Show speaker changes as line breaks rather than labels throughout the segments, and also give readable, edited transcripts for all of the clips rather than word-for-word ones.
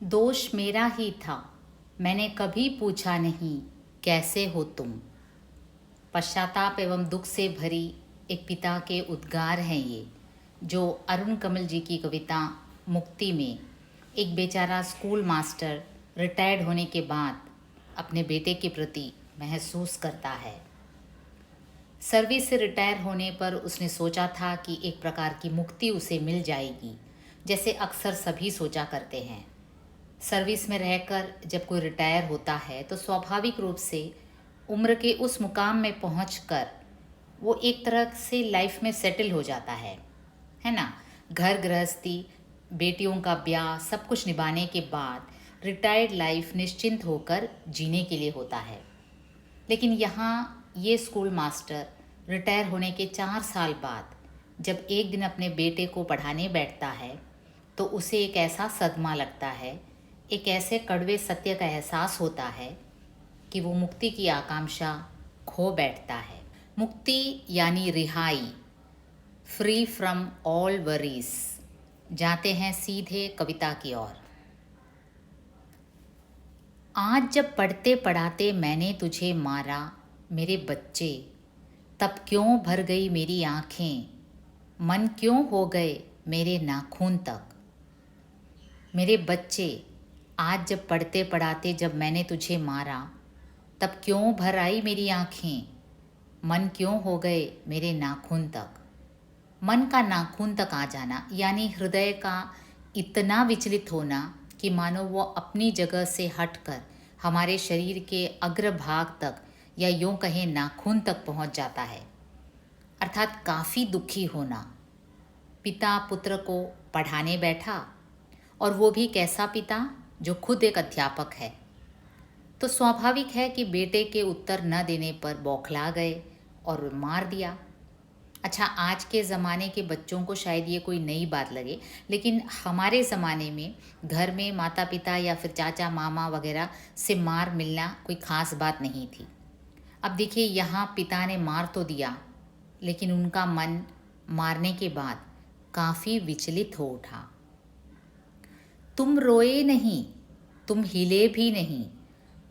दोष मेरा ही था, मैंने कभी पूछा नहीं कैसे हो तुम। पश्चाताप एवं दुख से भरी एक पिता के उद्गार हैं ये, जो अरुण कमल जी की कविता मुक्ति में एक बेचारा स्कूल मास्टर रिटायर्ड होने के बाद अपने बेटे के प्रति महसूस करता है। सर्विस से रिटायर होने पर उसने सोचा था कि एक प्रकार की मुक्ति उसे मिल जाएगी, जैसे अक्सर सभी सोचा करते हैं। सर्विस में रहकर जब कोई रिटायर होता है तो स्वाभाविक रूप से उम्र के उस मुकाम में पहुंचकर वो एक तरह से लाइफ में सेटल हो जाता है ना। घर गृहस्थी, बेटियों का ब्याह, सब कुछ निभाने के बाद रिटायर्ड लाइफ निश्चिंत होकर जीने के लिए होता है। लेकिन यहाँ ये स्कूल मास्टर रिटायर होने के 4 साल बाद जब एक दिन अपने बेटे को पढ़ाने बैठता है तो उसे एक ऐसा सदमा लगता है, एक ऐसे कड़वे सत्य का एहसास होता है कि वो मुक्ति की आकांक्षा खो बैठता है। मुक्ति यानी रिहाई, फ्री फ्रॉम ऑल वरीज। जाते हैं सीधे कविता की ओर। आज जब पढ़ते पढ़ाते मैंने तुझे मारा मेरे बच्चे, तब क्यों भर गई मेरी आँखें, मन क्यों हो गए मेरे नाखून तक। मेरे बच्चे, आज जब पढ़ते पढ़ाते जब मैंने तुझे मारा, तब क्यों भर आई मेरी आँखें, मन क्यों हो गए मेरे नाखून तक। मन का नाखून तक आ जाना यानी हृदय का इतना विचलित होना कि मानो वो अपनी जगह से हटकर हमारे शरीर के अग्रभाग तक या यूँ कहें नाखून तक पहुँच जाता है, अर्थात काफ़ी दुखी होना। पिता पुत्र को पढ़ाने बैठा, और वो भी कैसा पिता जो खुद एक अध्यापक है। तो स्वाभाविक है कि बेटे के उत्तर न देने पर बौखला गए और मार दिया। अच्छा, आज के ज़माने के बच्चों को शायद ये कोई नई बात लगे, लेकिन हमारे ज़माने में घर में माता पिता या फिर चाचा मामा वगैरह से मार मिलना कोई ख़ास बात नहीं थी। अब देखिए, यहाँ पिता ने मार तो दिया, लेकिन उनका मन मारने के बाद काफ़ी विचलित हो उठा। तुम रोए नहीं, तुम हिले भी नहीं,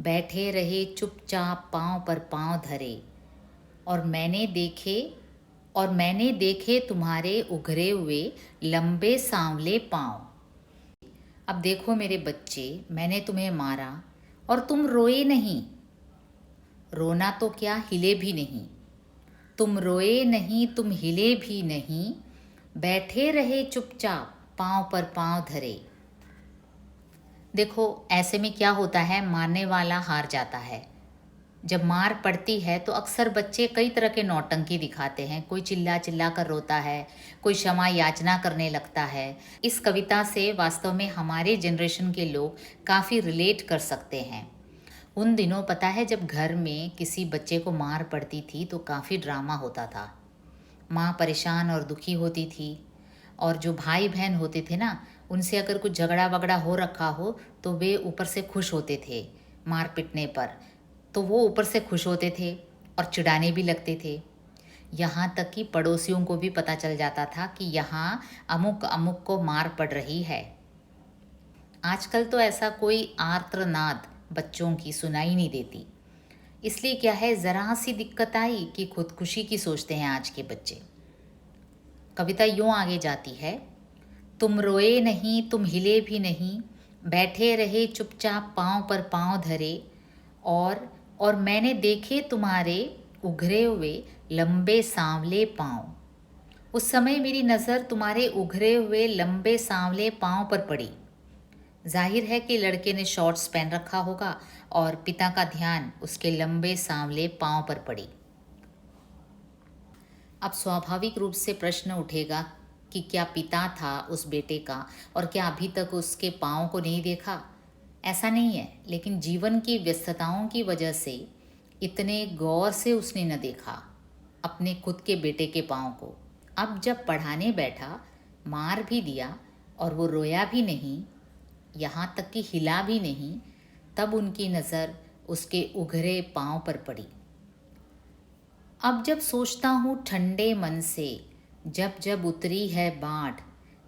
बैठे रहे चुपचाप पाँव पर पाँव धरे, और मैंने देखे तुम्हारे उघरे हुए लंबे सांवले पाँव। अब देखो मेरे बच्चे, मैंने तुम्हें मारा और तुम रोए नहीं। रोना तो क्या, हिले भी नहीं। तुम रोए नहीं, तुम हिले भी नहीं, बैठे रहे चुपचाप पाँव पर पाँव धरे। देखो, ऐसे में क्या होता है, मारने वाला हार जाता है। जब मार पड़ती है तो अक्सर बच्चे कई तरह के नौटंकी दिखाते हैं। कोई चिल्ला चिल्ला कर रोता है, कोई क्षमा याचना करने लगता है। इस कविता से वास्तव में हमारे जनरेशन के लोग काफ़ी रिलेट कर सकते हैं। उन दिनों पता है, जब घर में किसी बच्चे को मार पड़ती थी तो काफ़ी ड्रामा होता था। माँ परेशान और दुखी होती थी, और जो भाई बहन होते थे ना, उनसे अगर कुछ झगड़ा वगड़ा हो रखा हो तो वे ऊपर से खुश होते थे। मार पिटने पर तो वो ऊपर से खुश होते थे और चिढ़ाने भी लगते थे। यहाँ तक कि पड़ोसियों को भी पता चल जाता था कि यहाँ अमुक अमुक को मार पड़ रही है। आजकल तो ऐसा कोई आर्तनाद बच्चों की सुनाई नहीं देती। इसलिए क्या है, ज़रा सी दिक्कत आई कि खुदकुशी की सोचते हैं आज के बच्चे। कविता यूँ आगे जाती है। तुम रोए नहीं, तुम हिले भी नहीं, बैठे रहे चुपचाप पाँव पर पाँव धरे, और मैंने देखे तुम्हारे उघरे हुए लंबे सांवले पाँव। उस समय मेरी नज़र तुम्हारे उघरे हुए लंबे सांवले पाँव पर पड़ी। जाहिर है कि लड़के ने शॉर्ट्स पहन रखा होगा और पिता का ध्यान उसके लंबे सांवले पाँव पर पड़ी। अब स्वाभाविक रूप से प्रश्न उठेगा कि क्या पिता था उस बेटे का, और क्या अभी तक उसके पाँव को नहीं देखा। ऐसा नहीं है, लेकिन जीवन की व्यस्तताओं की वजह से इतने गौर से उसने न देखा अपने खुद के बेटे के पाँव को। अब जब पढ़ाने बैठा, मार भी दिया और वो रोया भी नहीं, यहाँ तक कि हिला भी नहीं, तब उनकी नज़र उसके उघरे पाँव पर पड़ी। अब जब सोचता हूँ ठंडे मन से, जब जब उतरी है बाढ़,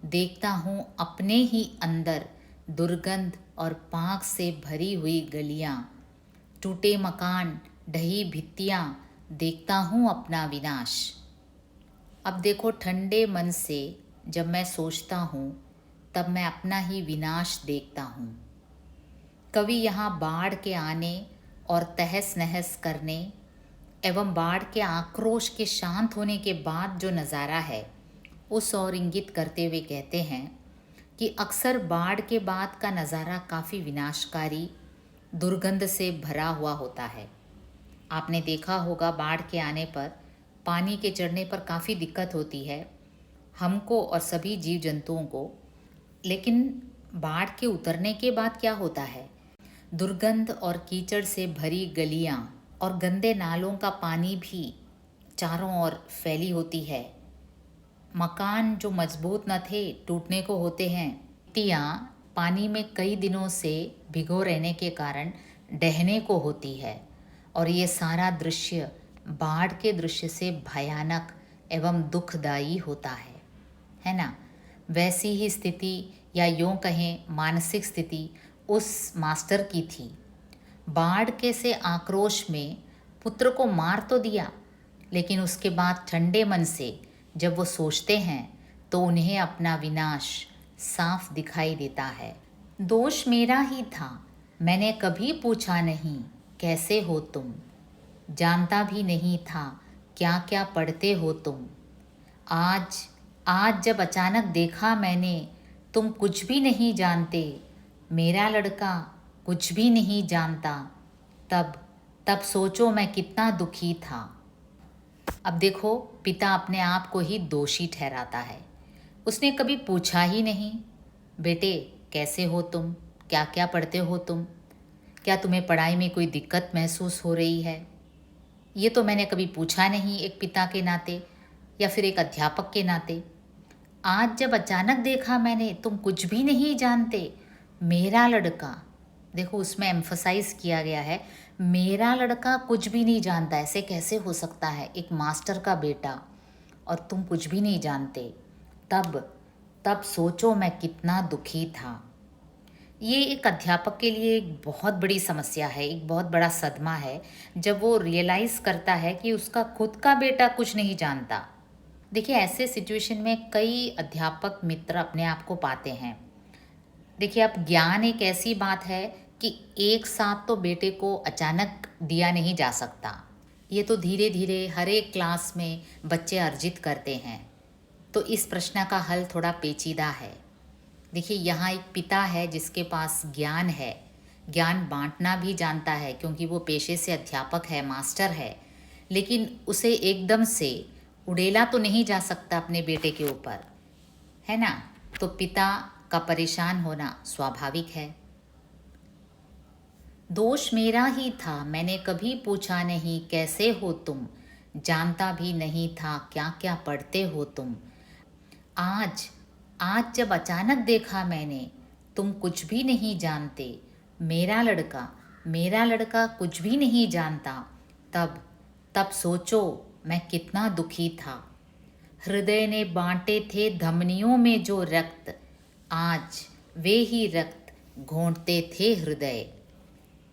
देखता हूँ अपने ही अंदर दुर्गंध और पाक से भरी हुई गलियां, टूटे मकान, ढही भित्तियां, देखता हूँ अपना विनाश। अब देखो, ठंडे मन से जब मैं सोचता हूँ तब मैं अपना ही विनाश देखता हूँ। कवि यहाँ बाढ़ के आने और तहस नहस करने एवं बाढ़ के आक्रोश के शांत होने के बाद जो नज़ारा है उस ओर इंगित करते हुए कहते हैं कि अक्सर बाढ़ के बाद का नज़ारा काफ़ी विनाशकारी, दुर्गंध से भरा हुआ होता है। आपने देखा होगा बाढ़ के आने पर पानी के चढ़ने पर काफ़ी दिक्कत होती है हमको और सभी जीव जंतुओं को। लेकिन बाढ़ के उतरने के बाद क्या होता है? दुर्गंध और कीचड़ से भरी गलियां और गंदे नालों का पानी भी चारों ओर फैली होती है। मकान जो मजबूत न थे टूटने को होते हैं। मिट्टियाँ पानी में कई दिनों से भिगो रहने के कारण ढहने को होती है। और ये सारा दृश्य बाढ़ के दृश्य से भयानक एवं दुखदायी होता है ना। वैसी ही स्थिति या यूँ कहें मानसिक स्थिति उस मास्टर की थी। बाढ़ के से आक्रोश में पुत्र को मार तो दिया, लेकिन उसके बाद ठंडे मन से जब वो सोचते हैं तो उन्हें अपना विनाश साफ दिखाई देता है। दोष मेरा ही था, मैंने कभी पूछा नहीं कैसे हो तुम, जानता भी नहीं था क्या क्या पढ़ते हो तुम। आज जब अचानक देखा मैंने तुम कुछ भी नहीं जानते, मेरा लड़का कुछ भी नहीं जानता, तब सोचो मैं कितना दुखी था। अब देखो, पिता अपने आप को ही दोषी ठहराता है। उसने कभी पूछा ही नहीं, बेटे कैसे हो तुम, क्या क्या पढ़ते हो तुम, क्या तुम्हें पढ़ाई में कोई दिक्कत महसूस हो रही है। ये तो मैंने कभी पूछा नहीं एक पिता के नाते या फिर एक अध्यापक के नाते। आज जब अचानक देखा मैंने तुम कुछ भी नहीं जानते, मेरा लड़का, देखो उसमें एम्फसाइज किया गया है मेरा लड़का कुछ भी नहीं जानता। ऐसे कैसे हो सकता है, एक मास्टर का बेटा और तुम कुछ भी नहीं जानते। तब सोचो मैं कितना दुखी था। ये एक अध्यापक के लिए एक बहुत बड़ी समस्या है, एक बहुत बड़ा सदमा है जब वो रियलाइज़ करता है कि उसका खुद का बेटा कुछ नहीं जानता। देखिए, ऐसे सिचुएशन में कई अध्यापक मित्र अपने आप को पाते हैं। देखिए, अब ज्ञान एक ऐसी बात है कि एक साथ तो बेटे को अचानक दिया नहीं जा सकता। ये तो धीरे धीरे हर एक क्लास में बच्चे अर्जित करते हैं। तो इस प्रश्न का हल थोड़ा पेचीदा है। देखिए, यहाँ एक पिता है जिसके पास ज्ञान है, ज्ञान बांटना भी जानता है क्योंकि वो पेशे से अध्यापक है, मास्टर है, लेकिन उसे एकदम से उड़ेला तो नहीं जा सकता अपने बेटे के ऊपर, है ना। तो पिता का परेशान होना स्वाभाविक है। दोष मेरा ही था, मैंने कभी पूछा नहीं कैसे हो तुम, जानता भी नहीं था क्या क्या पढ़ते हो तुम। आज जब अचानक देखा मैंने तुम कुछ भी नहीं जानते, मेरा लड़का कुछ भी नहीं जानता, तब सोचो मैं कितना दुखी था। हृदय ने बांटे थे धमनियों में जो रक्त, आज वे ही रक्त घोंटते थे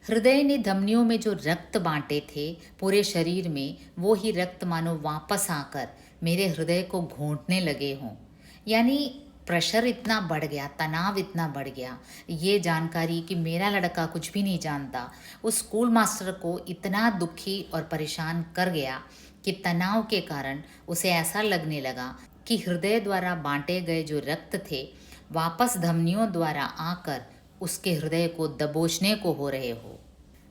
हृदय ने धमनियों में जो रक्त बांटे थे पूरे शरीर में, वो ही रक्त मानो वापस आकर मेरे हृदय को घोंटने लगे हों। यानी प्रेशर इतना बढ़ गया, तनाव इतना बढ़ गया, ये जानकारी कि मेरा लड़का कुछ भी नहीं जानता उस स्कूल मास्टर को इतना दुखी और परेशान कर गया कि तनाव के कारण उसे ऐसा लगने लगा कि हृदय द्वारा बांटे गए जो रक्त थे वापस धमनियों द्वारा आकर उसके हृदय को दबोचने को हो रहे हो।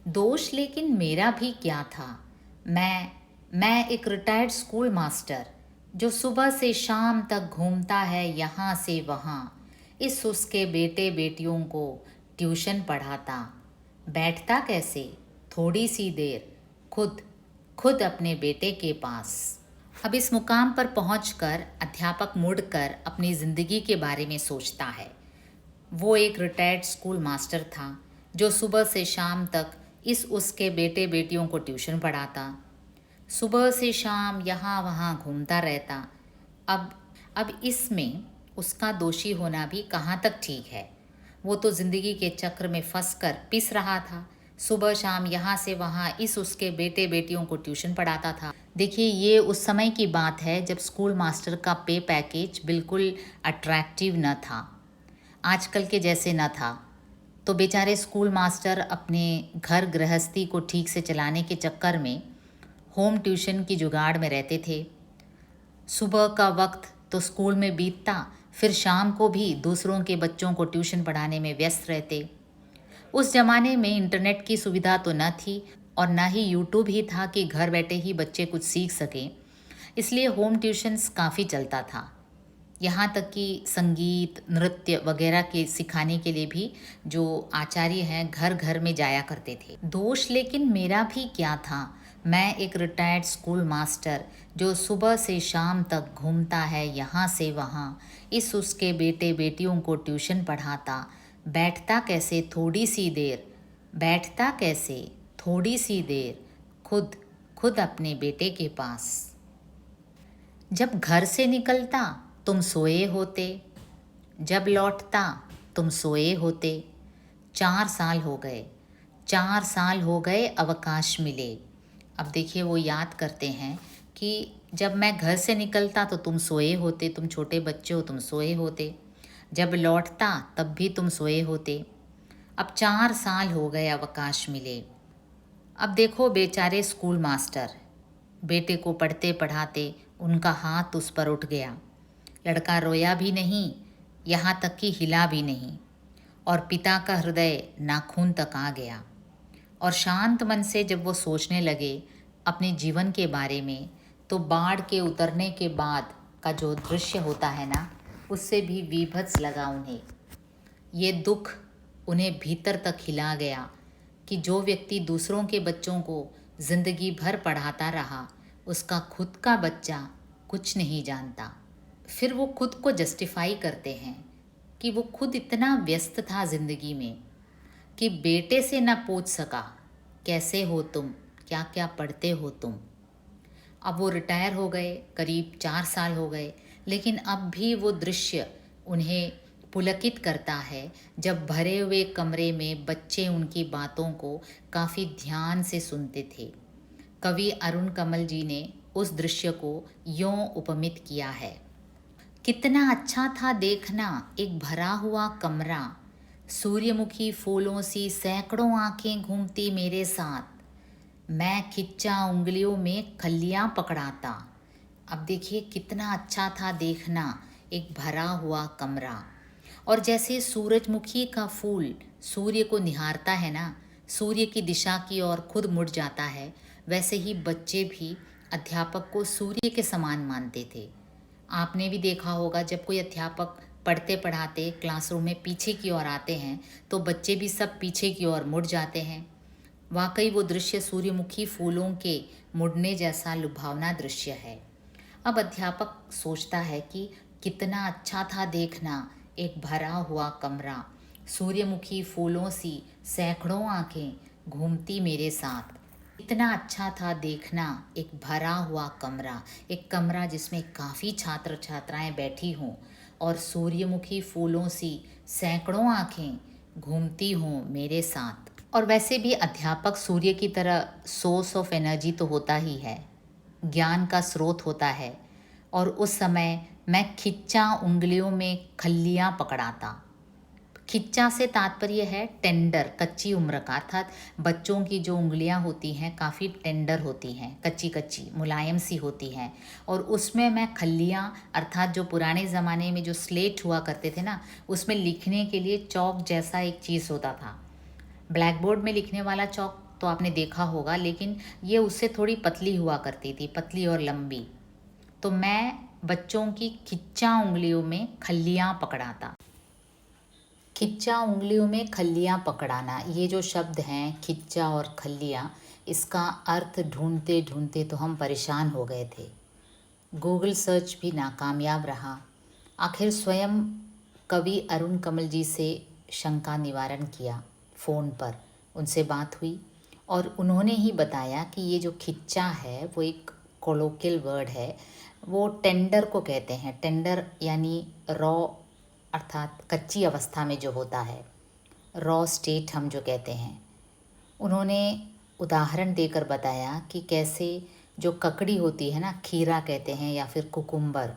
दोष लेकिन मेरा भी क्या था। मैं एक रिटायर्ड स्कूल मास्टर जो सुबह से शाम तक घूमता है यहाँ से वहाँ, इस उसके बेटे बेटियों को ट्यूशन पढ़ाता, बैठता कैसे थोड़ी सी देर खुद अपने बेटे के पास। अब इस मुकाम पर पहुंचकर अध्यापक मुड़कर अपनी ज़िंदगी के बारे में सोचता है। वो एक रिटायर्ड स्कूल मास्टर था जो सुबह से शाम तक इस उसके बेटे बेटियों को ट्यूशन पढ़ाता, सुबह से शाम यहाँ वहाँ घूमता रहता। अब इसमें उसका दोषी होना भी कहाँ तक ठीक है। वो तो ज़िंदगी के चक्र में फंस कर पिस रहा था। सुबह शाम यहाँ से वहाँ इस उसके बेटे बेटियों को ट्यूशन पढ़ाता था। देखिए, ये उस समय की बात है जब स्कूल मास्टर का पे पैकेज बिल्कुल अट्रैक्टिव न था, आजकल के जैसे न था। तो बेचारे स्कूल मास्टर अपने घर गृहस्थी को ठीक से चलाने के चक्कर में होम ट्यूशन की जुगाड़ में रहते थे। सुबह का वक्त तो स्कूल में बीतता, फिर शाम को भी दूसरों के बच्चों को ट्यूशन पढ़ाने में व्यस्त रहते। उस जमाने में इंटरनेट की सुविधा तो न थी और न ही यूट्यूब ही था कि घर बैठे ही बच्चे कुछ सीख सकें, इसलिए होम ट्यूशन्स काफ़ी चलता था। यहाँ तक कि संगीत, नृत्य वगैरह के सिखाने के लिए भी जो आचार्य हैं घर घर में जाया करते थे। दोष लेकिन मेरा भी क्या था। मैं एक रिटायर्ड स्कूल मास्टर जो सुबह से शाम तक घूमता है यहाँ से वहाँ, इस उसके बेटे बेटियों को ट्यूशन पढ़ाता, बैठता कैसे थोड़ी सी देर खुद खुद अपने बेटे के पास। जब घर से निकलता तुम सोए होते, जब लौटता तुम सोए होते। 4 साल हो गए, 4 साल हो गए अवकाश मिले। अब देखिए, वो याद करते हैं कि जब मैं घर से निकलता तो तुम सोए होते, तुम छोटे बच्चे हो, तुम सोए होते। जब लौटता तब भी तुम सोए होते। अब 4 साल हो गए अवकाश मिले। अब देखो बेचारे स्कूल मास्टर, बेटे को पढ़ते पढ़ाते उनका हाथ उस पर उठ गया। लड़का रोया भी नहीं, यहाँ तक कि हिला भी नहीं, और पिता का हृदय नाखून तक आ गया। और शांत मन से जब वो सोचने लगे अपने जीवन के बारे में, तो बाढ़ के उतरने के बाद का जो दृश्य होता है ना, उससे भी वीभत्स लगा उन्हें। ये दुख उन्हें भीतर तक हिला गया कि जो व्यक्ति दूसरों के बच्चों को जिंदगी भर पढ़ाता रहा, उसका खुद का बच्चा कुछ नहीं जानता। फिर वो खुद को जस्टिफाई करते हैं कि वो खुद इतना व्यस्त था ज़िंदगी में कि बेटे से न पूछ सका, कैसे हो तुम, क्या क्या पढ़ते हो तुम। अब वो रिटायर हो गए, करीब 4 साल हो गए, लेकिन अब भी वो दृश्य उन्हें पुलकित करता है जब भरे हुए कमरे में बच्चे उनकी बातों को काफ़ी ध्यान से सुनते थे। कवि अरुण कमल जी ने उस दृश्य को यों उपमित किया है। कितना अच्छा था देखना एक भरा हुआ कमरा, सूर्यमुखी फूलों सी सैकड़ों आंखें घूमती मेरे साथ, मैं खिच्चा उंगलियों में खल्लियाँ पकड़ाता। अब देखिए, कितना अच्छा था देखना एक भरा हुआ कमरा। और जैसे सूरजमुखी का फूल सूर्य को निहारता है ना, सूर्य की दिशा की ओर खुद मुड़ जाता है, वैसे ही बच्चे भी अध्यापक को सूर्य के समान मानते थे। आपने भी देखा होगा, जब कोई अध्यापक पढ़ते पढ़ाते क्लासरूम में पीछे की ओर आते हैं तो बच्चे भी सब पीछे की ओर मुड़ जाते हैं। वाकई वो दृश्य सूर्यमुखी फूलों के मुड़ने जैसा लुभावना दृश्य है। अब अध्यापक सोचता है कि कितना अच्छा था देखना एक भरा हुआ कमरा, सूर्यमुखी फूलों सी सैकड़ों आंखें घूमती मेरे साथ। इतना अच्छा था देखना एक भरा हुआ कमरा, एक कमरा जिसमें काफ़ी छात्र छात्राएं बैठी हों और सूर्यमुखी फूलों सी सैकड़ों आंखें घूमती हों मेरे साथ। और वैसे भी अध्यापक सूर्य की तरह सोर्स ऑफ एनर्जी तो होता ही है, ज्ञान का स्रोत होता है। और उस समय मैं खिच्चा उंगलियों में खल्लियाँ पकड़ाता। खिच्चा से तात्पर्य है टेंडर, कच्ची उम्र का, अर्थात बच्चों की जो उंगलियां होती हैं काफ़ी टेंडर होती हैं, कच्ची कच्ची मुलायम सी होती हैं, और उसमें मैं खल्लियां, अर्थात जो पुराने ज़माने में जो स्लेट हुआ करते थे ना, उसमें लिखने के लिए चौक जैसा एक चीज़ होता था। ब्लैक बोर्ड में लिखने वाला चौक तो आपने देखा होगा, लेकिन ये उससे थोड़ी पतली हुआ करती थी, पतली और लंबी। तो मैं बच्चों की खिच्चा उंगलियों में खल्लियाँ पकड़ाता। खिच्चा उंगलियों में खल्लियाँ पकड़ाना, ये जो शब्द हैं खिच्चा और खल्लियाँ, इसका अर्थ ढूंढते ढूंढते तो हम परेशान हो गए थे। गूगल सर्च भी नाकामयाब रहा। आखिर स्वयं कवि अरुण कमल जी से शंका निवारण किया, फ़ोन पर उनसे बात हुई और उन्होंने ही बताया कि ये जो खिच्चा है वो एक कोलोकियल वर्ड है, वो टेंडर को कहते हैं। टेंडर यानी रॉ, अर्थात कच्ची अवस्था में जो होता है, रॉ स्टेट हम जो कहते हैं। उन्होंने उदाहरण देकर बताया कि कैसे जो ककड़ी होती है ना, खीरा कहते हैं या फिर कुकुम्बर,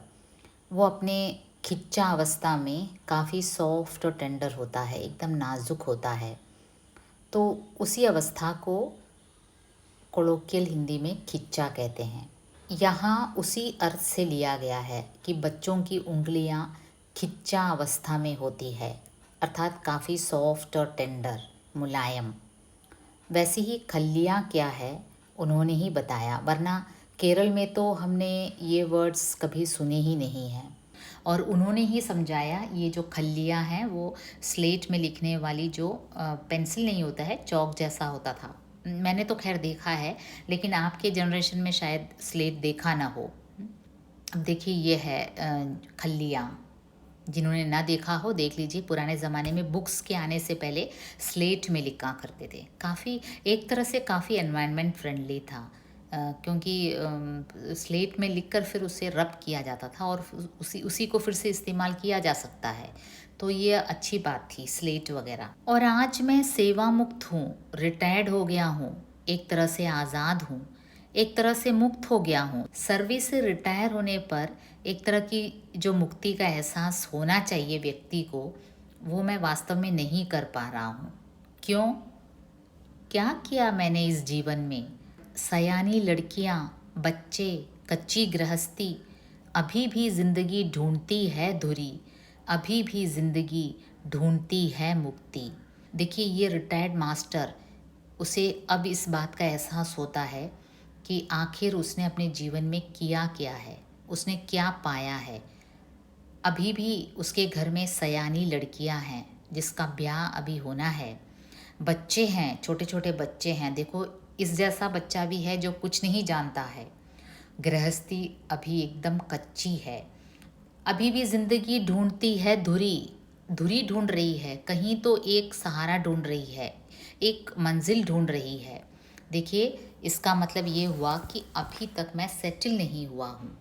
वो अपने खिच्चा अवस्था में काफ़ी सॉफ्ट और टेंडर होता है, एकदम नाजुक होता है। तो उसी अवस्था को कोलोकियल हिंदी में खिच्चा कहते हैं। यहाँ उसी अर्थ से लिया गया है कि बच्चों की उंगलियाँ खिच्चा अवस्था में होती है, अर्थात काफ़ी सॉफ्ट और टेंडर, मुलायम। वैसे ही खल्लियाँ क्या है उन्होंने ही बताया, वरना केरल में तो हमने ये वर्ड्स कभी सुने ही नहीं हैं। और उन्होंने ही समझाया, ये जो खल्लियाँ हैं वो स्लेट में लिखने वाली जो पेंसिल नहीं होता है, चौक जैसा होता था। मैंने तो खैर देखा है, लेकिन आपके जनरेशन में शायद स्लेट देखा ना हो। अब देखिए ये है खल्लियाँ। जिन्होंने ना देखा हो देख लीजिए, पुराने ज़माने में बुक्स के आने से पहले स्लेट में लिखा करते थे। काफ़ी एक तरह से काफ़ी एनवायरनमेंट फ्रेंडली था, क्योंकि स्लेट में लिखकर फिर उसे रब किया जाता था और उसी को फिर से इस्तेमाल किया जा सकता है। तो ये अच्छी बात थी, स्लेट वगैरह। और आज मैं सेवा मुक्त हूँ, रिटायर्ड हो गया हूँ, एक तरह से आज़ाद हूँ, एक तरह से मुक्त हो गया हूँ। सर्विस से रिटायर होने पर एक तरह की जो मुक्ति का एहसास होना चाहिए व्यक्ति को, वो मैं वास्तव में नहीं कर पा रहा हूँ। क्यों? क्या किया मैंने इस जीवन में? सयानी लड़कियाँ, बच्चे, कच्ची गृहस्थी, अभी भी जिंदगी ढूंढती है धुरी, अभी भी जिंदगी ढूंढती है मुक्ति। देखिए ये रिटायर्ड मास्टर, उसे अब इस बात का एहसास होता है कि आखिर उसने अपने जीवन में किया क्या है, उसने क्या पाया है। अभी भी उसके घर में सयानी लड़कियां हैं जिसका ब्याह अभी होना है, बच्चे हैं, छोटे छोटे बच्चे हैं। देखो इस जैसा बच्चा भी है जो कुछ नहीं जानता है। गृहस्थी अभी एकदम कच्ची है, अभी भी जिंदगी ढूंढती है धुरी, धुरी ढूंढ रही है, कहीं तो एक सहारा ढूंढ रही है, एक मंजिल ढूंढ रही है। देखिए इसका मतलब ये हुआ कि अभी तक मैं सेटल नहीं हुआ हूँ।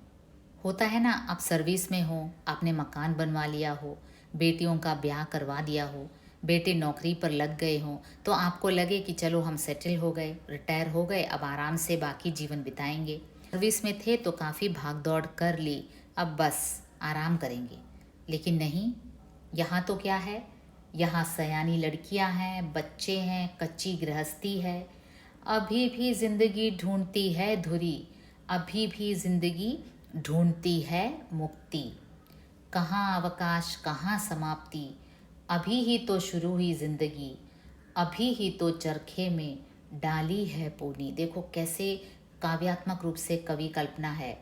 होता है ना, आप सर्विस में हो, आपने मकान बनवा लिया हो, बेटियों का ब्याह करवा दिया हो, बेटे नौकरी पर लग गए हों, तो आपको लगे कि चलो हम सेटल हो गए, रिटायर हो गए, अब आराम से बाकी जीवन बिताएंगे। सर्विस में थे तो काफ़ी भाग दौड़ कर ली, अब बस आराम करेंगे। लेकिन नहीं, यहाँ तो क्या है, यहाँ सयानी लड़कियाँ हैं, बच्चे हैं, कच्ची गृहस्थी है। अभी भी जिंदगी ढूंढती है धुरी, अभी भी जिंदगी ढूंढती है मुक्ति। कहाँ अवकाश कहाँ समाप्ति, अभी ही तो शुरू हुई जिंदगी, अभी ही तो चरखे में डाली है पूनी। देखो कैसे काव्यात्मक रूप से कवि कल्पना है।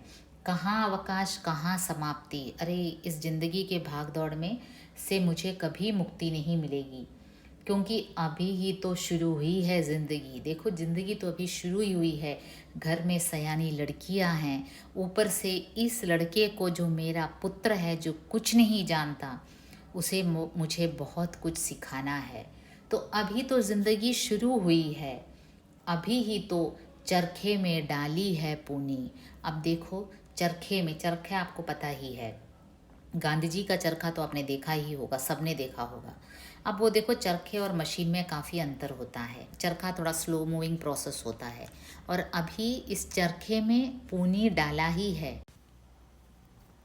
कहाँ अवकाश कहाँ समाप्ति, अरे इस जिंदगी के भाग दौड़ में से मुझे कभी मुक्ति नहीं मिलेगी, क्योंकि अभी ही तो शुरू हुई है ज़िंदगी। देखो ज़िंदगी तो अभी शुरू ही हुई है, घर में सयानी लड़कियां हैं, ऊपर से इस लड़के को जो मेरा पुत्र है, जो कुछ नहीं जानता, उसे मुझे बहुत कुछ सिखाना है। तो अभी तो ज़िंदगी शुरू हुई है, अभी ही तो चरखे में डाली है पूनी। अब देखो चरखे में, चरखे आपको पता ही है, गांधी जी का चरखा तो आपने देखा ही होगा, सबने देखा होगा। अब वो देखो चरखे और मशीन में काफ़ी अंतर होता है। चरखा थोड़ा स्लो मूविंग प्रोसेस होता है, और अभी इस चरखे में पूनी डाला ही है।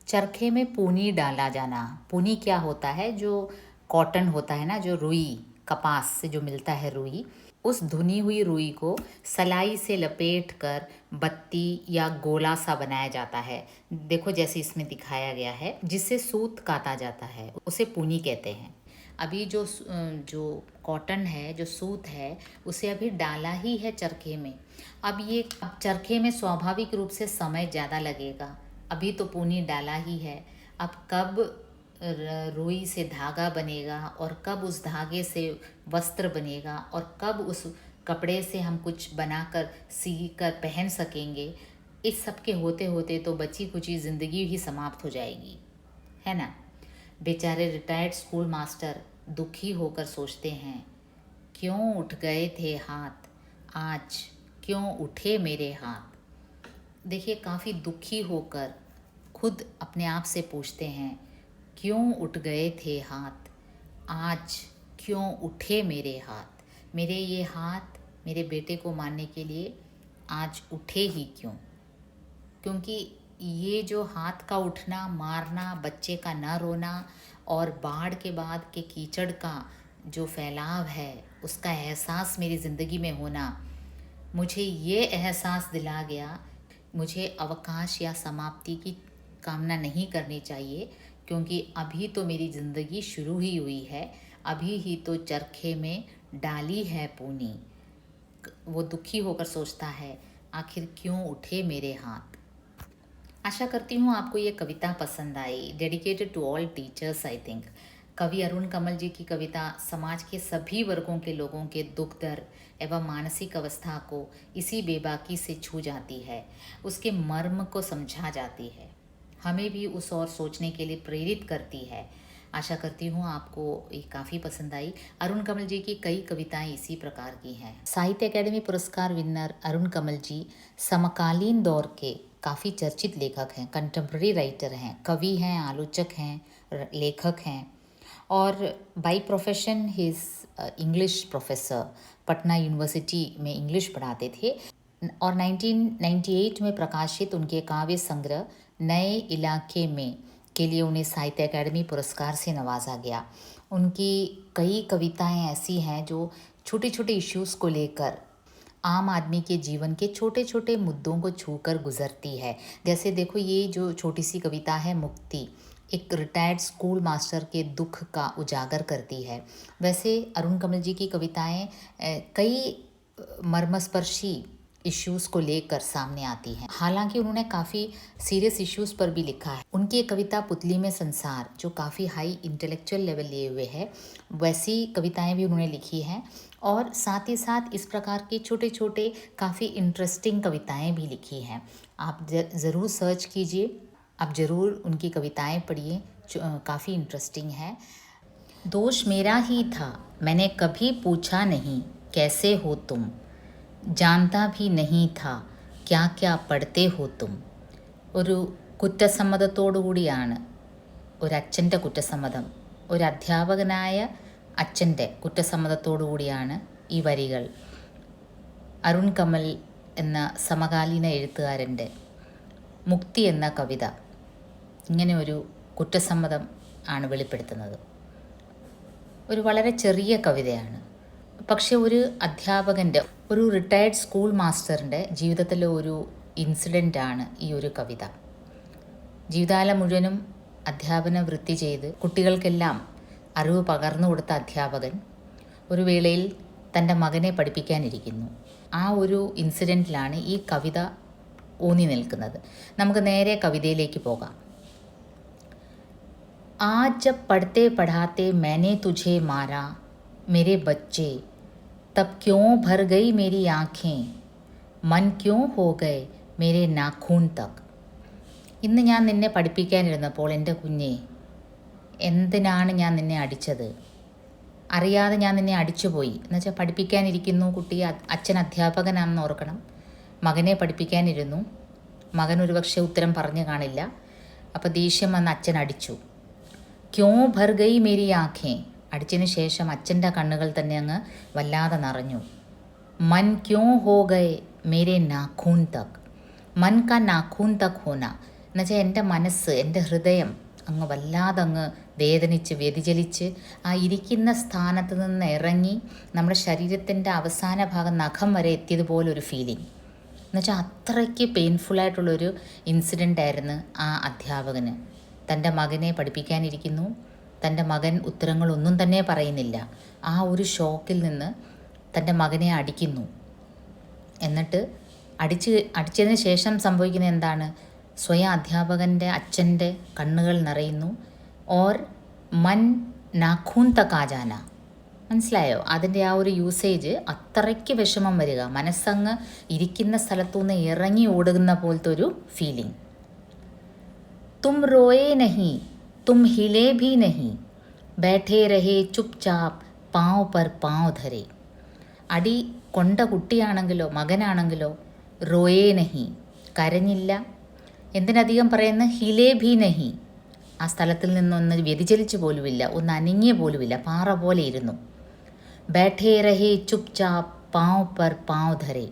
चरखे में पूनी डाला जाना, पूनी क्या होता है, जो कॉटन होता है ना, जो रुई, कपास से जो मिलता है रुई, उस धुनी हुई रुई को सलाई से लपेट कर बत्ती या गोला सा बनाया जाता है। देखो जैसे इसमें दिखाया गया है, जिससे सूत काता जाता है, उसे पूनी कहते हैं। अभी जो कॉटन है, जो सूत है, उसे अभी डाला ही है चरखे में। अब चरखे में स्वाभाविक रूप से समय ज़्यादा लगेगा, अभी तो पूनी डाला ही है। अब कब रुई से धागा बनेगा, और कब उस धागे से वस्त्र बनेगा, और कब उस कपड़े से हम कुछ बनाकर सी कर पहन सकेंगे, इस सब के होते होते तो बची कुची ज़िंदगी ही समाप्त हो जाएगी, है ना। बेचारे रिटायर्ड स्कूल मास्टर दुखी होकर सोचते हैं, क्यों उठ गए थे हाथ, आज क्यों उठे मेरे हाथ। देखिए काफ़ी दुखी होकर खुद अपने आप से पूछते हैं, क्यों उठ गए थे हाथ, आज क्यों उठे मेरे हाथ। मेरे ये हाथ मेरे बेटे को मारने के लिए आज उठे ही क्यों? क्योंकि ये जो हाथ का उठना, मारना, बच्चे का न रोना और बाढ़ के बाद के कीचड़ का जो फैलाव है उसका एहसास मेरी ज़िंदगी में होना, मुझे ये एहसास दिला गया मुझे अवकाश या समाप्ति की कामना नहीं करनी चाहिए, क्योंकि अभी तो मेरी ज़िंदगी शुरू ही हुई है, अभी ही तो चरखे में डाली है पूनी। वो दुखी होकर सोचता है, आखिर क्यों उठे मेरे हाथ। आशा करती हूँ आपको ये कविता पसंद आई। Dedicated to all teachers I think. कवि अरुण कमल जी की कविता समाज के सभी वर्गों के लोगों के दुख दर्द एवं मानसिक अवस्था को इसी बेबाकी से छू जाती है, उसके मर्म को समझा जाती है, हमें भी उस ओर सोचने के लिए प्रेरित करती है। आशा करती हूँ आपको ये काफ़ी पसंद आई। अरुण कमल जी की कई कविताएं इसी प्रकार की हैं। साहित्य अकेडमी पुरस्कार विनर अरुण कमल जी समकालीन दौर के काफ़ी चर्चित लेखक हैं, कंटेम्प्रेरी राइटर हैं, कवि हैं, आलोचक हैं, लेखक हैं और by profession his English professor, Patna university में इंग्लिश पढ़ाते थे और 1998 में प्रकाशित उनके काव्य संग्रह नए इलाके में के लिए उन्हें साहित्य अकेडमी पुरस्कार से नवाजा गया। उनकी कई कविताएं ऐसी हैं जो छोटे छोटे इश्यूज़ को लेकर आम आदमी के जीवन के छोटे छोटे मुद्दों को छूकर गुजरती है। जैसे देखो, ये जो छोटी सी कविता है मुक्ति, एक रिटायर्ड स्कूल मास्टर के दुख का उजागर करती है। वैसे अरुण कमल जी की कविताएं कई मर्मस्पर्शी इश्यूज़ को लेकर सामने आती हैं। हालांकि उन्होंने काफ़ी सीरियस इश्यूज़ पर भी लिखा है। उनकी एक कविता पुतली में संसार जो काफ़ी हाई इंटेलेक्चुअल लेवल लिए हुए है, वैसी कविताएं भी उन्होंने लिखी हैं और साथ ही साथ इस प्रकार के छोटे छोटे काफ़ी इंटरेस्टिंग कविताएं भी लिखी हैं। आप ज़रूर सर्च कीजिए, आप ज़रूर उनकी कविताएं पढ़िए, काफ़ी इंटरेस्टिंग है। दोष मेरा ही था, मैंने कभी पूछा नहीं कैसे हो तुम, जानता भी नहीं था क्या क्या पढ़ते हो तुम। ഒരു കുറ്റസമ്മതത്തോടു കൂടിയാണ്, ഒരു അച്ഛൻ്റെ കുറ്റസമ്മതം, ഒരു അധ്യാപകനായ അച്ഛൻ്റെ കുറ്റസമ്മതത്തോടു കൂടിയാണ് ഈ വരികൾ അരുൺ കമൽ എന്ന സമകാലീന എഴുത്തുകാരൻ്റെ മുക്തി എന്ന കവിത ഇങ്ങനെ ഒരു കുറ്റസമ്മതം ആണ് വെളിപ്പെടുത്തുന്നത്. ഒരു വളരെ ചെറിയ കവിതയാണ്, പക്ഷെ ഒരു അധ്യാപകൻ്റെ, ഒരു റിട്ടയർഡ് സ്കൂൾ മാസ്റ്ററിൻ്റെ ജീവിതത്തിലെ ഒരു ഇൻസിഡൻ്റാണ് ഈ ഒരു കവിത. ജീവിതകാലം മുഴുവനും അധ്യാപന വൃത്തി ചെയ്ത് കുട്ടികൾക്കെല്ലാം അറിവ് പകർന്നു കൊടുത്ത അധ്യാപകൻ ഒരു വേളയിൽ തൻ്റെ മകനെ പഠിപ്പിക്കാനിരിക്കുന്നു. ആ ഒരു ഇൻസിഡൻറ്റിലാണ് ഈ കവിത ഊന്നി നിൽക്കുന്നത്. നമുക്ക് നേരെ കവിതയിലേക്ക് പോകാം. आज जब पढ़ते पढ़ाते मैंने तुझे मारा मेरे बच्चे, तब क्यों भर गई मेरी आँखें, मन क्यों हो गए मेरे नाखून तक. ഇന്ന് ഞാൻ നിന്നെ പഠിപ്പിക്കാനിരുന്നപ്പോൾ എൻ്റെ കുഞ്ഞെ, എന്തിനാണ് ഞാൻ നിന്നെ അടിച്ചത്? അറിയാതെ ഞാൻ നിന്നെ അടിച്ചുപോയി. എന്നുവെച്ചാൽ പഠിപ്പിക്കാനിരിക്കുന്നു കുട്ടി, അച്ഛൻ അധ്യാപകനാണെന്ന് ഓർക്കണം. മകനെ പഠിപ്പിക്കാനിരുന്നു, മകൻ ഒരുപക്ഷെ ഉത്തരം പറഞ്ഞു കാണില്ല, അപ്പോൾ ദേഷ്യം വന്ന് അച്ഛൻ അടിച്ചു. ക്യോ ഭർ ഗയി മേരി ആഖേൻ, അടിച്ചതിന് ശേഷം അച്ഛൻ്റെ കണ്ണുകൾ തന്നെ അങ്ങ് വല്ലാതെ നിറഞ്ഞു. മൻ ക്യോ ഹോ ഗയെ മേരെ നാഖൂൻ തക്, മൻ കാ നാഖൂൻ തക് ഹോന, എന്നുവെച്ചാൽ എൻ്റെ മനസ്സ്, എൻ്റെ ഹൃദയം അങ്ങ് വല്ലാതെ അങ്ങ് വേദനിച്ച് വ്യതിചലിച്ച് ആ ഇരിക്കുന്ന സ്ഥാനത്ത് നിന്ന് ഇറങ്ങി നമ്മുടെ ശരീരത്തിൻ്റെ അവസാന ഭാഗം നഖം വരെ എത്തിയതുപോലൊരു ഫീലിംഗ്. എന്നുവെച്ചാൽ അത്രയ്ക്ക് പെയിൻഫുള്ളായിട്ടുള്ളൊരു ഇൻസിഡൻ്റ് ആയിരുന്നു ആ അധ്യാപകന്. തൻ്റെ മകനെ പഠിപ്പിക്കാനിരിക്കുന്നു, തൻ്റെ മകൻ ഉത്തരങ്ങളൊന്നും തന്നെ പറയുന്നില്ല. ആ ഒരു ഷോക്കിൽ നിന്ന് തൻ്റെ മകനെ അടിക്കുന്നു. എന്നിട്ട് അടിച്ചതിന് ശേഷം സംഭവിക്കുന്നത് എന്താണ്? സ്വയം അധ്യാപകൻ്റെ അച്ഛൻ്റെ കണ്ണുകൾ നിറയുന്നു. ഓർ മൻ നാഖൂൻ തക് ആ ജാന, മനസ്സിലായോ? അതിൻ്റെ ആ ഒരു യൂസേജ്, അത്രയ്ക്ക് വിഷമം വരിക, മനസ്സങ്ങ് ഇരിക്കുന്ന സ്ഥലത്തുനിന്ന് ഇറങ്ങി ഓടുന്ന പോലത്തെ ഒരു ഫീലിംഗ്. तुम रोए नहीं, तुम हिले भी नहीं, बैठे रहे चुपचाप पाँव पर पाँव धरे. അടി കൊണ്ട കുട്ടിയാണെങ്കിലോ മകനാണെങ്കിലോ റോയേ നഹി, കരഞ്ഞില്ല. എന്തിനധികം പറയുന്ന ഹിലേ ഭി നഹി, ആ സ്ഥലത്തിൽ നിന്നൊന്ന് വ്യതിചലിച്ചു പോലുമില്ല, ഒന്ന് അനങ്ങിയ പോലുമില്ല, പാറ പോലെ ഇരുന്നു. ബൈഠേ രഹേ ചുപ് ചാപ്പ് പാവ് പർ പാവ് ധരേ,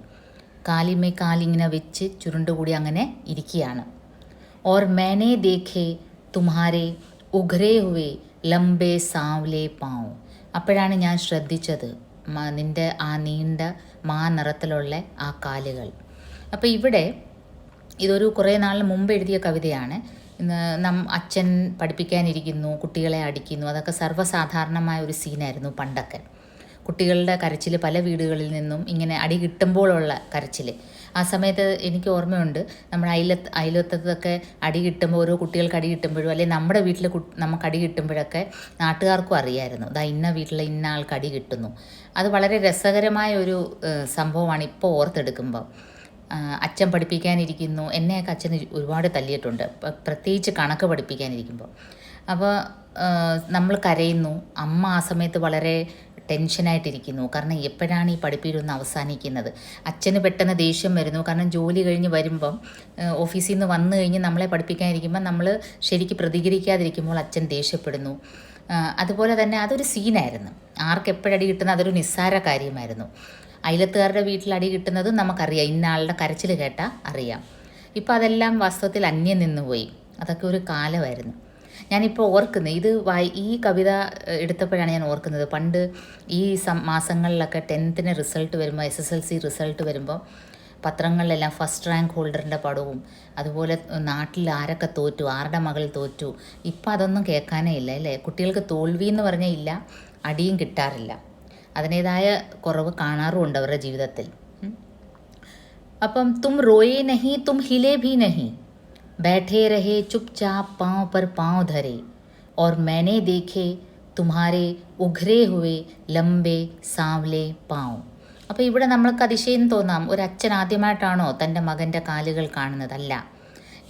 കാലിമേ കാലിങ്ങനെ വെച്ച് ചുരുണ്ടുകൂടി അങ്ങനെ ഇരിക്കുകയാണ്. ഓർ മേനെ ദേഖേ തുമ്ഹാരെ ഉഘരേ ഹുവേ ലംബേ സാവ്ലേ പാവ്, അപ്പോഴാണ് ഞാൻ ശ്രദ്ധിച്ചത് നിൻ്റെ ആ നീണ്ട നിറത്തിലുള്ള ആ കാലുകൾ. അപ്പോൾ ഇവിടെ ഇതൊരു കുറേ നാളിന് മുമ്പ് എഴുതിയ കവിതയാണ്. അച്ഛൻ പഠിപ്പിക്കാനിരിക്കുന്നു, കുട്ടികളെ അടിക്കുന്നു, അതൊക്കെ സർവ്വസാധാരണമായ ഒരു സീനായിരുന്നു പണ്ടൊക്കെ. കുട്ടികളുടെ കരച്ചിൽ പല വീടുകളിൽ നിന്നും ഇങ്ങനെ അടി കിട്ടുമ്പോഴുള്ള കരച്ചിൽ. ആ സമയത്ത് എനിക്ക് ഓർമ്മയുണ്ട്, നമ്മുടെ അയലത്തൊക്കെ അടി കിട്ടുമ്പോൾ, ഓരോ കുട്ടികൾക്ക് അടി കിട്ടുമ്പോഴും അല്ലെങ്കിൽ നമ്മുടെ വീട്ടിൽ നമുക്ക് അടി കിട്ടുമ്പോഴൊക്കെ നാട്ടുകാർക്കും അറിയായിരുന്നു, ഇന്ന വീട്ടിൽ ഇന്ന ആൾക്ക് അടി കിട്ടുന്നു. അത് വളരെ രസകരമായ ഒരു സംഭവമാണ് ഇപ്പോൾ ഓർത്തെടുക്കുമ്പോൾ. അച്ഛൻ പഠിപ്പിക്കാനിരിക്കുന്നു, എന്നെയൊക്കെ അച്ഛൻ ഒരുപാട് തല്ലിയിട്ടുണ്ട്, പ്രത്യേകിച്ച് കണക്ക് പഠിപ്പിക്കാനിരിക്കുമ്പോൾ. അപ്പോൾ നമ്മൾ കരയുന്നു, അമ്മ ആ സമയത്ത് വളരെ ടെൻഷനായിട്ടിരിക്കുന്നു, കാരണം എപ്പോഴാണ് ഈ പഠിപ്പിലൊന്ന് അവസാനിക്കുന്നത്. അച്ഛന് പെട്ടെന്ന് ദേഷ്യം വരുന്നു, കാരണം ജോലി കഴിഞ്ഞ് വരുമ്പം ഓഫീസിൽ നിന്ന് വന്നു കഴിഞ്ഞ് നമ്മളെ പഠിപ്പിക്കാനിരിക്കുമ്പോൾ നമ്മൾ ശരിക്ക് പ്രതികരിക്കാതിരിക്കുമ്പോൾ അച്ഛൻ ദേഷ്യപ്പെടുന്നു. അതുപോലെ തന്നെ അതൊരു സീനായിരുന്നു. ആർക്ക് എപ്പോഴടി കിട്ടുന്നത് അതൊരു നിസ്സാര കാര്യമായിരുന്നു. അയലത്തുകാരുടെ വീട്ടിൽ അടി കിട്ടുന്നതും നമുക്കറിയാം, ഇന്ന ആളുടെ കരച്ചിൽ കേട്ടാൽ അറിയാം. ഇപ്പോൾ അതെല്ലാം വാസ്തവത്തിൽ അന്യം നിന്നുപോയി. അതൊക്കെ ഒരു കാലമായിരുന്നു. ഞാനിപ്പോൾ ഓർക്കുന്നത് ഈ കവിത എടുത്തപ്പോഴാണ് ഞാൻ ഓർക്കുന്നത്, പണ്ട് ഈ മാസങ്ങളിലൊക്കെ 10th റിസൾട്ട് വരുമ്പോൾ, SSLC റിസൾട്ട് വരുമ്പോൾ പത്രങ്ങളിലെല്ലാം ഫസ്റ്റ് റാങ്ക് ഹോൾഡറിൻ്റെ പടവും, അതുപോലെ നാട്ടിൽ ആരൊക്കെ തോറ്റു, ആരുടെ മകൾ തോറ്റു. ഇപ്പം അതൊന്നും കേൾക്കാനേ ഇല്ല അല്ലേ. കുട്ടികൾക്ക് തോൽവി എന്ന് പറഞ്ഞാൽ ഇല്ല, അടിയും കിട്ടാറില്ല. അതിൻ്റേതായ കുറവ് കാണാറുമുണ്ട് അവരുടെ ജീവിതത്തിൽ. അപ്പം തും റോയേ നഹി തും हिले भी नहीं, बैठे रहे चुपचाप पाँव पर पाँव धरे, और मैंने देखे तुम्हारे उघरे हुए लंबे सांवले पाँव. അപ്പോൾ ഇവിടെ നമ്മൾക്ക് അതിശയം തോന്നാം, ഒരു അച്ഛൻ ആദ്യമായിട്ടാണോ തൻ്റെ മകൻ്റെ കാലുകൾ കാണുന്നതല്ല.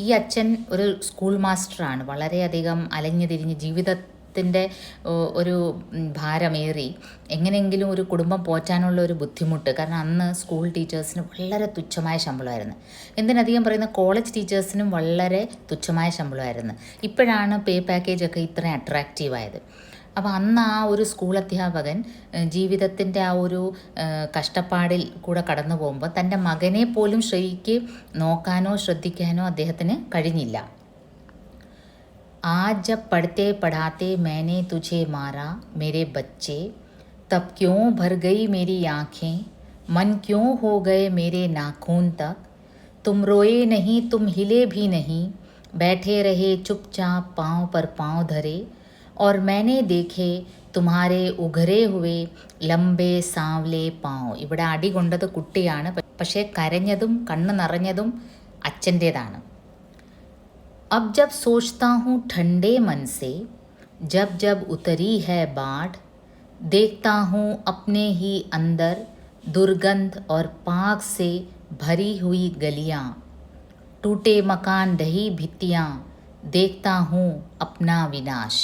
ഈ അച്ഛൻ ഒരു സ്കൂൾ മാസ്റ്ററാണ്, വളരെയധികം അലഞ്ഞു തിരിഞ്ഞ് ജീവിതത്തിൻ്റെ ഒരു ഭാരമേറി എങ്ങനെയെങ്കിലും ഒരു കുടുംബം പോറ്റാനുള്ള ഒരു ബുദ്ധിമുട്ട്. കാരണം അന്ന് സ്കൂൾ ടീച്ചേഴ്സിന് വളരെ തുച്ഛമായ ശമ്പളമായിരുന്നു. എന്തിനധികം പറയുന്ന കോളേജ് ടീച്ചേഴ്സിനും വളരെ തുച്ഛമായ ശമ്പളമായിരുന്നു. ഇപ്പോഴാണ് പേ പാക്കേജൊക്കെ ഇത്രയും അട്രാക്റ്റീവായത്. അപ്പോൾ അന്ന് ആ ഒരു സ്കൂൾ അധ്യാപകൻ ജീവിതത്തിൻ്റെ ആ ഒരു കഷ്ടപ്പാടിൽ കൂടെ കടന്നു പോകുമ്പോൾ തൻ്റെ മകനെ പോലും ശരിക്ക് നോക്കാനോ ശ്രദ്ധിക്കാനോ അദ്ദേഹത്തിന് കഴിഞ്ഞില്ല. आज जब पढ़ते पढ़ाते मैंने तुझे मारा मेरे बच्चे, तब क्यों भर गई मेरी आँखें, मन क्यों हो गए मेरे नाखून तक. तुम रोए नहीं तुम हिले भी नहीं, बैठे रहे चुपचाप पाँव पर पाँव धरे, और मैंने देखे तुम्हारे उघरे हुए ലംബേ സാവ്ലേ പാവ്. ഇവിടെ അടി കൊണ്ടത് കുട്ടിയാണ്, പക്ഷേ കരഞ്ഞതും കണ്ണ് നിറഞ്ഞതും അച്ഛൻ്റേതാണ്. अब जब सोचता हूँ ठंडे मन से, जब जब उतरी है बाढ़, देखता हूँ अपने ही अंदर दुर्गंध और पाक से भरी हुई गलियाँ, टूटे मकान ढही भित्तियाँ, देखता हूँ अपना विनाश.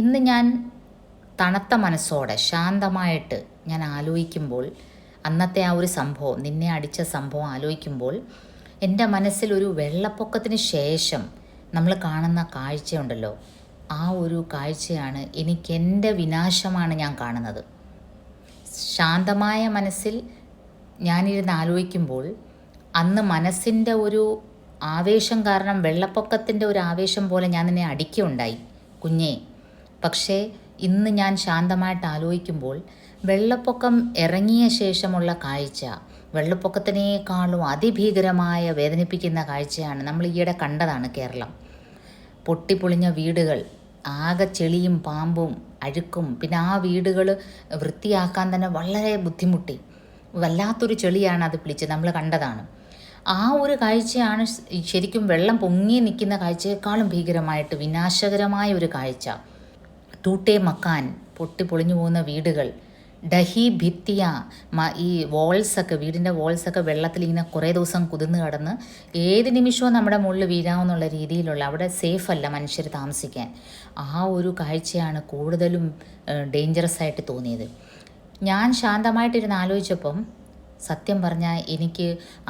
ഇന്ന് ഞാൻ തണുത്ത മനസ്സോടെ ശാന്തമായിട്ട് ഞാൻ ആലോചിക്കുമ്പോൾ, അന്നത്തെ ആ ഒരു സംഭവം, നിന്നെ അടിച്ച സംഭവം ആലോചിക്കുമ്പോൾ എൻ്റെ മനസ്സിൽ ഒരു വെള്ളപ്പൊക്കത്തിന് ശേഷം നമ്മൾ കാണുന്ന കാഴ്ചയുണ്ടല്ലോ, ആ ഒരു കാഴ്ചയാണ് എൻ്റെ വിനാശമാണ് ഞാൻ കാണുന്നത്. ശാന്തമായ മനസ്സിൽ ഞാനിരുന്ന് ആലോചിക്കുമ്പോൾ അന്ന് മനസ്സിൻ്റെ ഒരു ആവേശം കാരണം വെള്ളപ്പൊക്കത്തിൻ്റെ ഒരു ആവേശം പോലെ ഞാൻ നിന്നെ അടിക്കുകയുണ്ടായി കുഞ്ഞേ. പക്ഷേ ഇന്ന് ഞാൻ ശാന്തമായിട്ട് ആലോചിക്കുമ്പോൾ വെള്ളപ്പൊക്കം ഇറങ്ങിയ ശേഷമുള്ള കാഴ്ച വെള്ളപ്പൊക്കത്തിനേക്കാളും അതിഭീകരമായ വേദനിപ്പിക്കുന്ന കാഴ്ചയാണ്. നമ്മൾ ഈയിടെ കണ്ടതാണ് കേരളം. പൊട്ടിപ്പൊളിഞ്ഞ വീടുകൾ, ആകെ ചെളിയും പാമ്പും അഴുക്കും, പിന്നെ ആ വീടുകൾ വൃത്തിയാക്കാൻ തന്നെ വളരെ ബുദ്ധിമുട്ടി, വല്ലാത്തൊരു ചെളിയാണ് അത് പിടിച്ച് നമ്മൾ കണ്ടതാണ്. ആ ഒരു കാഴ്ചയാണ് ശരിക്കും വെള്ളം പൊങ്ങി നിൽക്കുന്ന കാഴ്ചയെക്കാളും ഭീകരമായിട്ട് വിനാശകരമായ ഒരു കാഴ്ച. ടൂട്ടേ മക്കാൻ, പൊട്ടിപ്പൊളിഞ്ഞു പോകുന്ന വീടുകൾ, ഡഹി ഭിത്തിയ, ഈ വോൾസൊക്കെ, വീടിൻ്റെ വോൾസൊക്കെ വെള്ളത്തിൽ ഇങ്ങനെ കുറേ ദിവസം കുതിർന്ന് കിടന്ന് ഏത് നിമിഷവും നമ്മുടെ മുകളിൽ വീഴാമെന്നുള്ള രീതിയിലുള്ള, അവിടെ സേഫല്ല മനുഷ്യർ താമസിക്കാൻ. ആ ഒരു കാഴ്ചയാണ് കൂടുതലും ഡേഞ്ചറസ് ആയിട്ട് തോന്നിയത്. ഞാൻ ശാന്തമായിട്ടിരുന്ന് ആലോചിച്ചപ്പം സത്യം പറഞ്ഞാൽ എനിക്ക്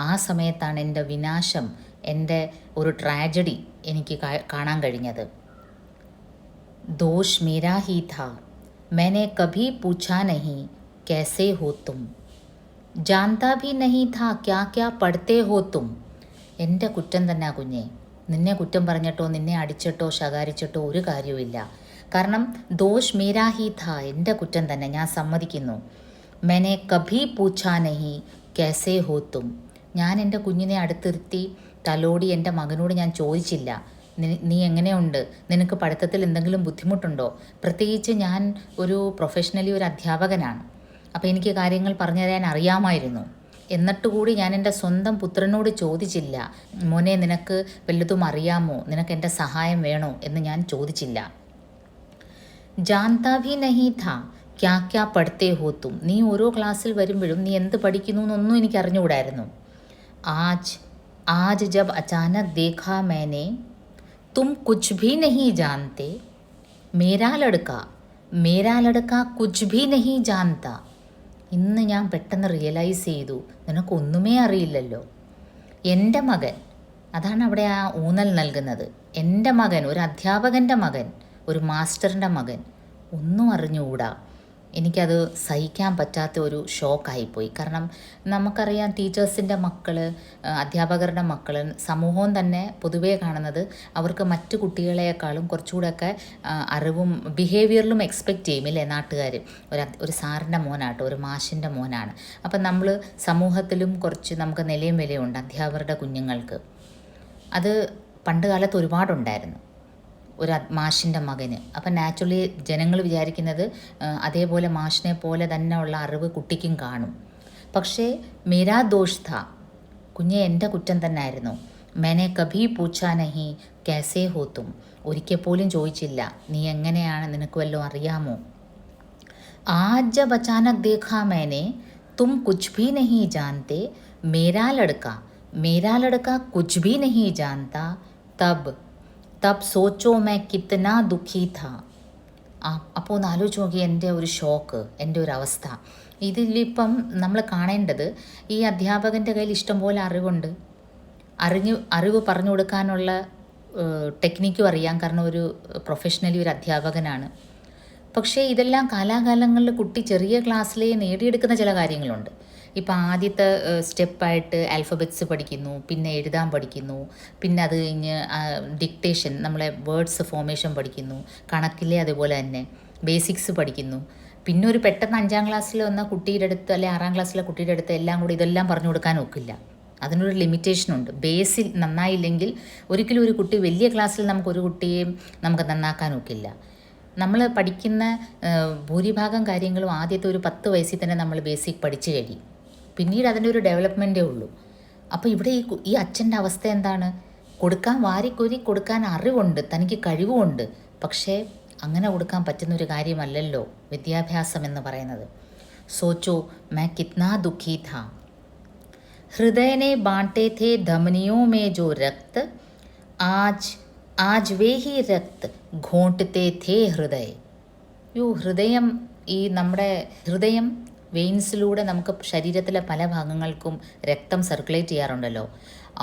ആ സമയത്താണ് എൻ്റെ വിനാശം, എൻ്റെ ഒരു ട്രാജഡി എനിക്ക് കാണാൻ കഴിഞ്ഞത്. दोष मेरा ही था, मैंने कभी पूछा नहीं कैसे हो तुम, जानता भी नहीं था क्या क्या पढ़ते हो तुम. എൻ്റെ കുറ്റം തന്നെ കുഞ്ഞെ. നിന്നെ കുറ്റം പറഞ്ഞിട്ടോ നിന്നെ അടിച്ചിട്ടോ ശകാരിച്ചിട്ടോ ഒരു കാര്യവുമില്ല. കാരണം ദോഷ് മേരാ ഹി ഥാ, എൻ്റെ കുറ്റം തന്നെ, ഞാൻ സമ്മതിക്കുന്നു. മെനെ കഭി പൂച്ചാ നഹി കേസേ ഹോ തും, ഞാൻ എൻ്റെ കുഞ്ഞിനെ അടുത്തിരുത്തി തലോടി എൻ്റെ മകനോട് ഞാൻ ചോദിച്ചില്ല നീ എങ്ങനെയുണ്ട്, നിനക്ക് പഠിത്തത്തിൽ എന്തെങ്കിലും ബുദ്ധിമുട്ടുണ്ടോ. പ്രത്യേകിച്ച് ഞാൻ ഒരു പ്രൊഫഷണലി ഒരു അധ്യാപകനാണ്. അപ്പോൾ എനിക്ക് കാര്യങ്ങൾ പറഞ്ഞു തരാൻ അറിയാമായിരുന്നു. എന്നിട്ടുകൂടി ഞാൻ എൻ്റെ സ്വന്തം പുത്രനോട് ചോദിച്ചില്ല, മോനെ നിനക്ക് വല്ലതും അറിയാമോ, നിനക്ക് എൻ്റെ സഹായം വേണോ എന്ന് ഞാൻ ചോദിച്ചില്ല. ജാൻതാ ഭി നഹി ഥാ ക്യാ ക്യാ പഠിത്തേ ഹോ തും, നീ ഓരോ ക്ലാസ്സിൽ വരുമ്പോഴും നീ എന്ത് പഠിക്കുന്നു എന്നൊന്നും എനിക്ക് അറിഞ്ഞുകൂടായിരുന്നു. ആജ് ആജ് ജബ് അചാനക് ദേഖാ मैंने तुम कुछ भी नहीं जानते, मेरा लड़का कुछ भी नहीं जानता. ഇന്ന് ഞാൻ പെട്ടെന്ന് റിയലൈസ് ചെയ്തു, നിനക്കൊന്നുമേ അറിയില്ലല്ലോ. എൻ്റെ മകൻ, അതാണ് അവിടെ ആ ഊന്നൽ നൽകുന്നത്. എൻ്റെ മകൻ, ഒരു അധ്യാപകൻ്റെ മകൻ, ഒരു മാസ്റ്ററിൻ്റെ മകൻ ഒന്നും അറിഞ്ഞുകൂടാ. എനിക്കത് സഹിക്കാൻ പറ്റാത്ത ഒരു ഷോക്കായിപ്പോയി. കാരണം നമുക്കറിയാം ടീച്ചേഴ്സിൻ്റെ മക്കൾ, അധ്യാപകരുടെ മക്കൾ, സമൂഹവും തന്നെ പൊതുവേ കാണുന്നത് അവർക്ക് മറ്റു കുട്ടികളെക്കാളും കുറച്ചുകൂടെയൊക്കെ അറിവും ബിഹേവിയറിലും എക്സ്പെക്റ്റ് ചെയ്യും ഇല്ലേ നാട്ടുകാർ. ഒരു സാറിൻ്റെ മോനാട്ടോ, ഒരു മാഷിൻ്റെ മോനാണ്. അപ്പം നമ്മൾ സമൂഹത്തിലും കുറച്ച് നമുക്ക് നിലയും വിലയുണ്ട് അധ്യാപകരുടെ കുഞ്ഞുങ്ങൾക്ക്. അത് പണ്ട് കാലത്ത് ഒരുപാടുണ്ടായിരുന്നു ഒരു മാഷിൻ്റെ മകന്. അപ്പം നാച്ചുറലി ജനങ്ങൾ വിചാരിക്കുന്നത് അതേപോലെ മാഷിനെ പോലെ തന്നെ ഉള്ള അറിവ് കുട്ടിക്കും കാണും. പക്ഷേ മേരാ ദോഷ് ഥാ, കുഞ്ഞെ എൻ്റെ കുറ്റം തന്നെ ആയിരുന്നു. मैंने കഭി പൂച്ചാ നഹി कैसे हो तुम, ഒരിക്കൽ പോലും ചോദിച്ചില്ല നീ എങ്ങനെയാണ്, നിനക്ക് വല്ലതും അറിയാമോ. आज जब अचानक देखा मैंने तुम कुछ भी नहीं जानते, मेरा लड़का कुछ भी नहीं जानता, तब सोचो मैं कितना दुखी था. അപ്പോൾ ഒന്ന് ആലോചിച്ച് നോക്കി എൻ്റെ ഒരു ഷോക്ക്, എൻ്റെ ഒരു അവസ്ഥ. ഇതിലിപ്പം നമ്മൾ കാണേണ്ടത് ഈ അധ്യാപകൻ്റെ കയ്യിൽ ഇഷ്ടംപോലെ അറിവുണ്ട്, അറിവ് പറഞ്ഞു കൊടുക്കാനുള്ള ടെക്നിക്കും അറിയാം, കാരണം ഒരു പ്രൊഫഷണലി ഒരു അധ്യാപകനാണ്. പക്ഷേ ഇതെല്ലാം കാലാകാലങ്ങളിൽ കുട്ടി ചെറിയ ക്ലാസ്സിലേ നേടിയെടുക്കുന്ന ചില കാര്യങ്ങളുണ്ട്. ഇപ്പം ആദ്യത്തെ സ്റ്റെപ്പായിട്ട് ആൽഫബറ്റ്സ് പഠിക്കുന്നു, പിന്നെ എഴുതാൻ പഠിക്കുന്നു, പിന്നെ അത് കഴിഞ്ഞ് ഡിക്റ്റേഷൻ, നമ്മളെ വേർഡ്സ് ഫോർമേഷൻ പഠിക്കുന്നു, കണക്കിലെ അതുപോലെ തന്നെ ബേസിക്സ് പഠിക്കുന്നു. പിന്നെ ഒരു പെട്ടെന്ന് 5ാം ക്ലാസ്സിൽ വന്ന കുട്ടിയുടെ അടുത്ത് അല്ലെ 6ാം ക്ലാസ്സിലെ കുട്ടിയുടെ അടുത്ത് എല്ലാം കൂടി ഇതെല്ലാം പറഞ്ഞു കൊടുക്കാൻ ഒക്കില്ല. അതിനൊരു ലിമിറ്റേഷനുണ്ട്. ബേസിൽ നന്നായില്ലെങ്കിൽ ഒരിക്കലും ഒരു കുട്ടി വലിയ ക്ലാസ്സിൽ നമുക്കൊരു കുട്ടിയെയും നമുക്ക് നന്നാക്കാൻ ഒക്കില്ല. നമ്മൾ പഠിക്കുന്ന ഭൂരിഭാഗം കാര്യങ്ങളും ആദ്യത്തെ ഒരു 10 വയസ്സിൽ തന്നെ നമ്മൾ ബേസിക് പഠിച്ചു കഴിയും. പിന്നീട് അതിൻ്റെ ഒരു ഡെവലപ്മെൻറ്റേ ഉള്ളൂ. അപ്പോൾ ഇവിടെ ഈ അച്ഛൻ്റെ അവസ്ഥ എന്താണ്? വാരിക്കൊരി കൊടുക്കാൻ അറിവുണ്ട്, തനിക്ക് കഴിവുമുണ്ട്, പക്ഷേ അങ്ങനെ കൊടുക്കാൻ പറ്റുന്നൊരു കാര്യമല്ലല്ലോ വിദ്യാഭ്യാസം എന്ന് പറയുന്നത്. സോച്ചോ മേ കിത്നാ ദുഃഖി ഥാ, ഹൃദയനെ ബാണ്ടെ ഥേ ധമനിയോ may Joe രക്ത്, Aaj way he രക്ത് ഘോട്ടത്തെ ഥേ ഹൃദയ. ഹൃദയം, ഈ നമ്മുടെ ഹൃദയം വെയിൻസിലൂടെ നമുക്ക് ശരീരത്തിലെ പല ഭാഗങ്ങൾക്കും രക്തം സർക്കുലേറ്റ് ചെയ്യാറുണ്ടല്ലോ.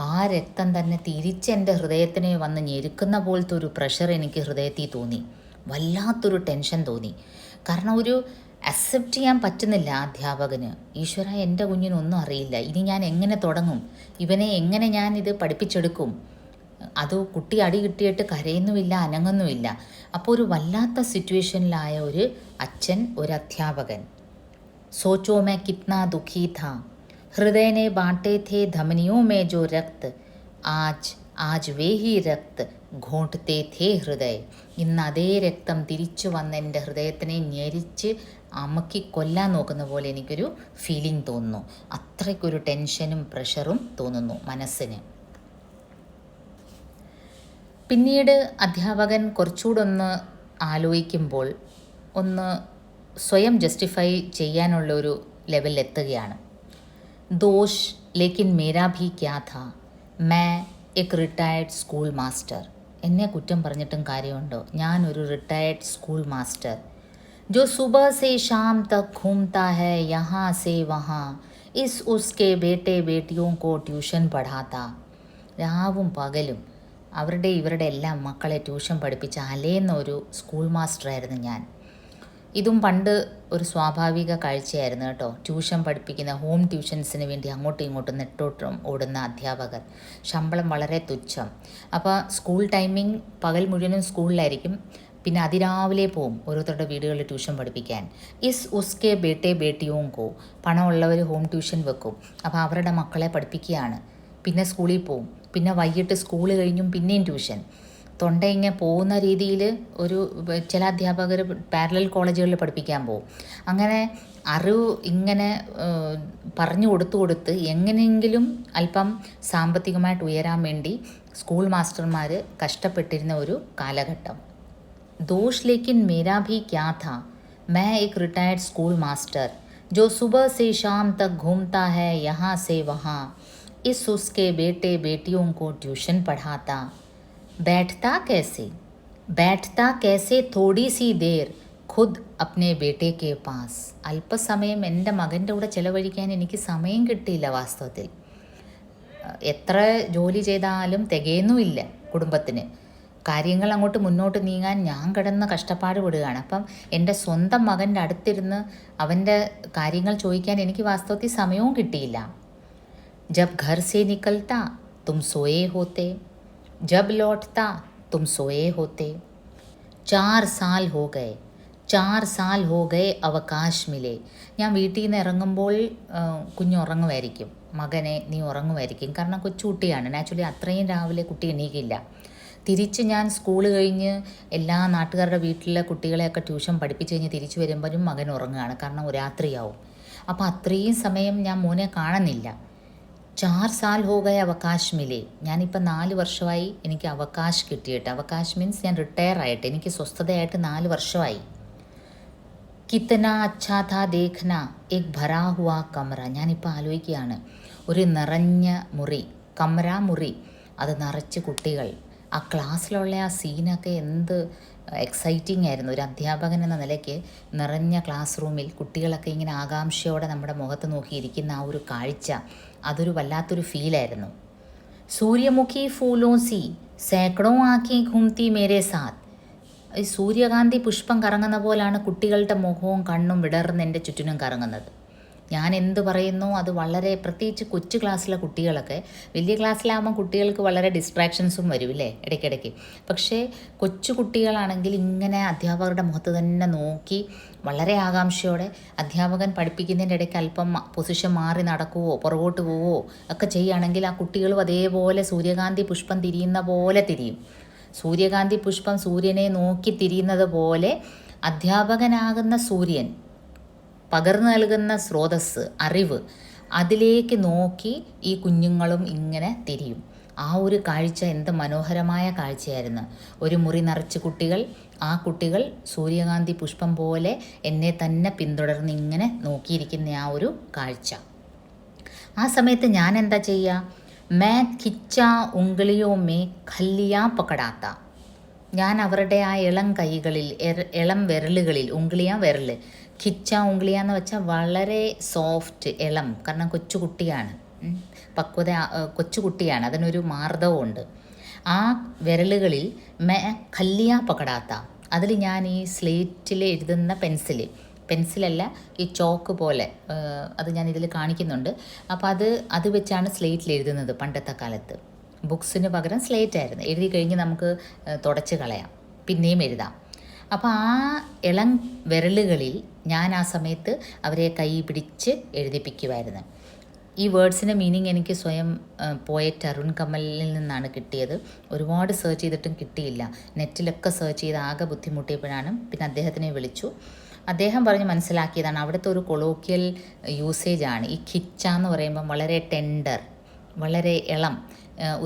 ആ രക്തം തന്നെ തിരിച്ചെൻ്റെ ഹൃദയത്തിനെ വന്ന് ഞെരുക്കുന്ന പോലത്തെ ഒരു പ്രഷർ എനിക്ക് ഹൃദയത്തിൽ തോന്നി. വല്ലാത്തൊരു ടെൻഷൻ തോന്നി. കാരണം ഒരു അക്സെപ്റ്റ് ചെയ്യാൻ പറ്റുന്നില്ല അധ്യാപകന്. ഈശ്വര, എൻ്റെ കുഞ്ഞിനൊന്നും അറിയില്ല, ഇനി ഞാൻ എങ്ങനെ തുടങ്ങും, ഇവനെ എങ്ങനെ ഞാൻ ഇത് പഠിപ്പിച്ചെടുക്കും. അത് കുട്ടി അടി കിട്ടിയിട്ട് കരയുന്നുമില്ല, അനങ്ങുന്നുമില്ല. അപ്പോൾ ഒരു വല്ലാത്ത സിറ്റുവേഷനിലായ ഒരു അച്ഛൻ, ഒരു അധ്യാപകൻ. सोचो मैं कितना दुखी था, हृदय ने बांटे थे धमनियों में जो रक्त, आज वे ही रक्त घोंटते थे हृदय. ഇന്ന് അതേ രക്തം തിരിച്ചു വന്ന് എൻ്റെ ഹൃദയത്തിനെ ഞെരിച്ച് അമക്കി കൊല്ലാൻ നോക്കുന്ന പോലെ എനിക്കൊരു ഫീലിംഗ് തോന്നുന്നു. അത്രയ്ക്കൊരു ടെൻഷനും പ്രഷറും തോന്നുന്നു മനസ്സിന്. പിന്നീട് അധ്യാപകൻ കുറച്ചുകൂടെ ഒന്ന് ആലോചിക്കുമ്പോൾ ഒന്ന് സ്വയം ജസ്റ്റിഫൈ ചെയ്യാനുള്ളൊരു ലെവലിലെത്തുകയാണ്. ദോഷ് ലേക്കിൻ മേരാ ഭി ക്യാ ഥാ, മേ എക് റിട്ടയർഡ് സ്കൂൾ മാസ്റ്റർ. എന്നെ കുറ്റം പറഞ്ഞിട്ടും കാര്യമുണ്ടോ? ഞാനൊരു റിട്ടയർഡ് സ്കൂൾ മാസ്റ്റർ. जो सुबह से शाम तक घूमता है यहाँ से वहाँ, उसके बेटे बेटियों को ट्यूशन पढ़ाता. രാവും പകലും അവരുടെ ഇവരുടെ എല്ലാം മക്കളെ ട്യൂഷൻ പഠിപ്പിച്ച അലേന്ന ഒരു സ്കൂൾ മാസ്റ്ററായിരുന്നു ഞാൻ. ഇതും പണ്ട് ഒരു സ്വാഭാവിക കാഴ്ചയായിരുന്നു കേട്ടോ. ട്യൂഷൻ പഠിപ്പിക്കുന്ന ഹോം ട്യൂഷൻസിന് വേണ്ടി അങ്ങോട്ടും ഇങ്ങോട്ടും നെട്ടോട്ടും ഓടുന്ന അധ്യാപകർ. ശമ്പളം വളരെ തുച്ഛം. അപ്പോൾ സ്കൂൾ ടൈമിംഗ് പകൽ മുഴുവനും സ്കൂളിലായിരിക്കും. പിന്നെ അതിരാവിലെ പോവും ഓരോരുത്തരുടെ വീടുകളിൽ ട്യൂഷൻ പഠിപ്പിക്കാൻ. ഉസ്കെ ബേട്ടെ ബേട്ടിയോങ്കോ, പണമുള്ളവർ ഹോം ട്യൂഷൻ വെക്കും. അപ്പോൾ അവരുടെ മക്കളെ പഠിപ്പിക്കുകയാണ്. പിന്നെ സ്കൂളിൽ പോവും. പിന്നെ വൈകിട്ട് സ്കൂൾ കഴിഞ്ഞും പിന്നെയും ട്യൂഷൻ. തൊണ്ട ഇങ്ങനെ പോകുന്ന രീതിയിൽ ഒരു ചില അധ്യാപകർ പാരലൽ കോളേജുകളിൽ പഠിപ്പിക്കാൻ പോകും. അങ്ങനെ അറിവ് ഇങ്ങനെ പറഞ്ഞു കൊടുത്ത് എങ്ങനെയെങ്കിലും അല്പം സാമ്പത്തികമായിട്ട് ഉയരാൻ വേണ്ടി സ്കൂൾ മാസ്റ്റർമാർ കഷ്ടപ്പെട്ടിരുന്ന ഒരു കാലഘട്ടം. दोष लेकिन मेरा भी क्या था, मैं एक रिटायर्ड स्कूल मास्टर जो सुबह से शाम तक घूमता है यहाँ से वहाँ, इस उसके बेटे बेटियों को ट्यूशन पढ़ाता. बैठता कैसे थोड़ी सी देर खुद अपने बेटे के पास. അല്പസമയം എൻ്റെ മകൻ്റെ കൂടെ ചിലവഴിക്കാൻ എനിക്ക് സമയം കിട്ടിയില്ല. വാസ്തവത്തിൽ എത്ര ജോലി ചെയ്താലും തികയുന്നുമില്ല കുടുംബത്തിന്. കാര്യങ്ങൾ അങ്ങോട്ട് മുന്നോട്ട് നീങ്ങാൻ ഞാൻ കിടന്ന് കഷ്ടപ്പാട് വിടുകയാണ്. അപ്പം എൻ്റെ സ്വന്തം മകൻ്റെ അടുത്തിരുന്ന് അവൻ്റെ കാര്യങ്ങൾ ചോദിക്കാൻ എനിക്ക് വാസ്തവത്തിൽ സമയവും കിട്ടിയില്ല. ജബ് ഘർ സേ നിക്കൽത്താ തും സോയേ ഹോത്തെ, ജബ് ലോട്ട്താ തും സോയേ ഹോത്തെ. 4 साल हो गए അവകാശ് മിലേ. ഞാൻ വീട്ടിൽ നിന്ന് ഇറങ്ങുമ്പോൾ കുഞ്ഞുറങ്ങുമായിരിക്കും. മകനെ നീ ഉറങ്ങുമായിരിക്കും. കാരണം കൊച്ചുകുട്ടിയാണ്. നാച്ചുറലി അത്രയും രാവിലെ കുട്ടി എണീക്കില്ല. തിരിച്ച് ഞാൻ സ്കൂൾ കഴിഞ്ഞ് എല്ലാ നാട്ടുകാരുടെ വീട്ടിലെ കുട്ടികളെയൊക്കെ ട്യൂഷൻ പഠിപ്പിച്ച് കഴിഞ്ഞ് തിരിച്ചു വരുമ്പോഴും മകൻ ഉറങ്ങുകയാണ്. കാരണം രാത്രിയാവും. അപ്പോൾ അത്രയും സമയം ഞാൻ മോനെ കാണുന്നില്ല. 4 साल हो गए അവകാശ് മിലേ. ഞാനിപ്പോൾ 4 വർഷമായി എനിക്ക് അവകാശ് കിട്ടിയിട്ട്. അവകാശ് മീൻസ് ഞാൻ റിട്ടയർ ആയിട്ട് എനിക്ക് സ്വസ്ഥതയായിട്ട് 4 വർഷമായി. കിത്തന അച്ഛാ താ ദേഖ്ന എക് ഭരാ ഹുവാ കമറ. ഞാനിപ്പോൾ ആലോചിക്കുകയാണ്, ഒരു നിറഞ്ഞ മുറി, കമറ മുറി, അത് നിറച്ച് കുട്ടികൾ. ആ ക്ലാസ്സിലുള്ള ആ സീനൊക്കെ എന്ത് എക്സൈറ്റിംഗ് ആയിരുന്നു. ഒരു അധ്യാപകൻ എന്ന നിലയ്ക്ക് നിറഞ്ഞ ക്ലാസ് റൂമിൽ കുട്ടികളൊക്കെ ഇങ്ങനെ ആകാംക്ഷയോടെ നമ്മുടെ മുഖത്ത് നോക്കിയിരിക്കുന്ന ആ ഒരു കാഴ്ച, അതൊരു വല്ലാത്തൊരു ഫീലായിരുന്നു. സൂര്യമുഖി ഫൂലോസി സേക്കടോ ആക്കി ഘുംതി മേരെ സാത്ത്. ഈ സൂര്യകാന്തി പുഷ്പം കറങ്ങുന്ന പോലാണ് കുട്ടികളുടെ മുഖവും കണ്ണും വിടർന്ന് എൻ്റെ ചുറ്റിനും കറങ്ങുന്നത്. ഞാൻ എന്ത് പറയുന്നു അത് വളരെ, പ്രത്യേകിച്ച് കൊച്ചു ക്ലാസ്സിലെ കുട്ടികളൊക്കെ. വലിയ ക്ലാസ്സിലാകുമ്പോൾ കുട്ടികൾക്ക് വളരെ ഡിസ്ട്രാക്ഷൻസും വരും ഇല്ലേ ഇടയ്ക്കിടയ്ക്ക്. പക്ഷേ കൊച്ചു കുട്ടികളാണെങ്കിൽ ഇങ്ങനെ അധ്യാപകരുടെ മുഖത്ത് തന്നെ നോക്കി വളരെ ആകാംക്ഷയോടെ അധ്യാപകൻ പഠിപ്പിക്കുന്നതിൻ്റെ ഇടയ്ക്ക് അല്പം പൊസിഷൻ മാറി നടക്കുവോ പുറകോട്ട് പോവോ ഒക്കെ ചെയ്യുകയാണെങ്കിൽ ആ കുട്ടികളും അതേപോലെ സൂര്യകാന്തി പുഷ്പം തിരിയുന്ന പോലെ തിരിയും. സൂര്യകാന്തി പുഷ്പം സൂര്യനെ നോക്കി തിരിയുന്നത് പോലെ അധ്യാപകനാകുന്ന സൂര്യൻ പകർന്നു നൽകുന്ന സ്രോതസ്സ് അറിവ്, അതിലേക്ക് നോക്കി ഈ കുഞ്ഞുങ്ങളും ഇങ്ങനെ തിരിയും. ആ ഒരു കാഴ്ച എന്ത് മനോഹരമായ കാഴ്ചയായിരുന്നു. ഒരു മുറി നിറച്ച് കുട്ടികൾ, ആ കുട്ടികൾ സൂര്യകാന്തി പുഷ്പം പോലെ എന്നെ തന്നെ പിന്തുടർന്ന് ഇങ്ങനെ നോക്കിയിരിക്കുന്ന ആ ഒരു കാഴ്ച. ആ സമയത്ത് ഞാൻ എന്താ ചെയ്യുക? May ഖിച്ച ഉംഗളിയോ may ഖല്ലിയാ പക്കടാത്ത. ഞാൻ അവരുടെ ആ ഇളം കൈകളിൽ, ഇളം വിരലുകളിൽ, ഉംഗളിയാ വിരൽ, ഖിച്ച ഉംഗളിയ എന്ന് വെച്ചാൽ വളരെ സോഫ്റ്റ്, ഇളം. കാരണം കൊച്ചുകുട്ടിയാണ്, പക്വത, കൊച്ചുകുട്ടിയാണ്, അതിനൊരു മാർദ്ദവമുണ്ട്. ആ വിരലുകളിൽ മേ ഖല്ലിയ പകടാത്ത, അതിൽ ഞാൻ ഈ സ്ലേറ്റിൽ എഴുതുന്ന പെൻസിലല്ല, ഈ ചോക്ക് പോലെ, അത് ഞാൻ ഇതിൽ കാണിക്കുന്നുണ്ട്. അപ്പോൾ അത് വെച്ചാണ് സ്ലേറ്റിൽ എഴുതുന്നത് പണ്ടത്തെ കാലത്ത്. ബുക്സിന് പകരം സ്ലേറ്റ് ആയിരുന്നു. എഴുതി കഴിഞ്ഞ് നമുക്ക് തുടച്ച് കളയാം, പിന്നെയും എഴുതാം. അപ്പോൾ ആ ഇളം വിരലുകളിൽ ഞാൻ ആ സമയത്ത് അവരെ കൈ പിടിച്ച് എഴുതിപ്പിക്കുമായിരുന്നു. ഈ വേർഡ്സിൻ്റെ മീനിങ് എനിക്ക് സ്വയം പോയറ്റ് അരുൺ കമലിൽ നിന്നാണ് കിട്ടിയത്. ഒരുപാട് സെർച്ച് ചെയ്തിട്ടും കിട്ടിയില്ല. നെറ്റിലൊക്കെ സെർച്ച് ചെയ്ത് ആകെ ബുദ്ധിമുട്ടിയപ്പോഴാണ് പിന്നെ അദ്ദേഹത്തിനെ വിളിച്ചു. അദ്ദേഹം പറഞ്ഞ് മനസ്സിലാക്കിയതാണ്, അവിടുത്തെ ഒരു കൊളോക്കിയൽ യൂസേജാണ് ഈ ഖിച്ച എന്ന് പറയുമ്പം വളരെ ടെൻഡർ, വളരെ ഇളം.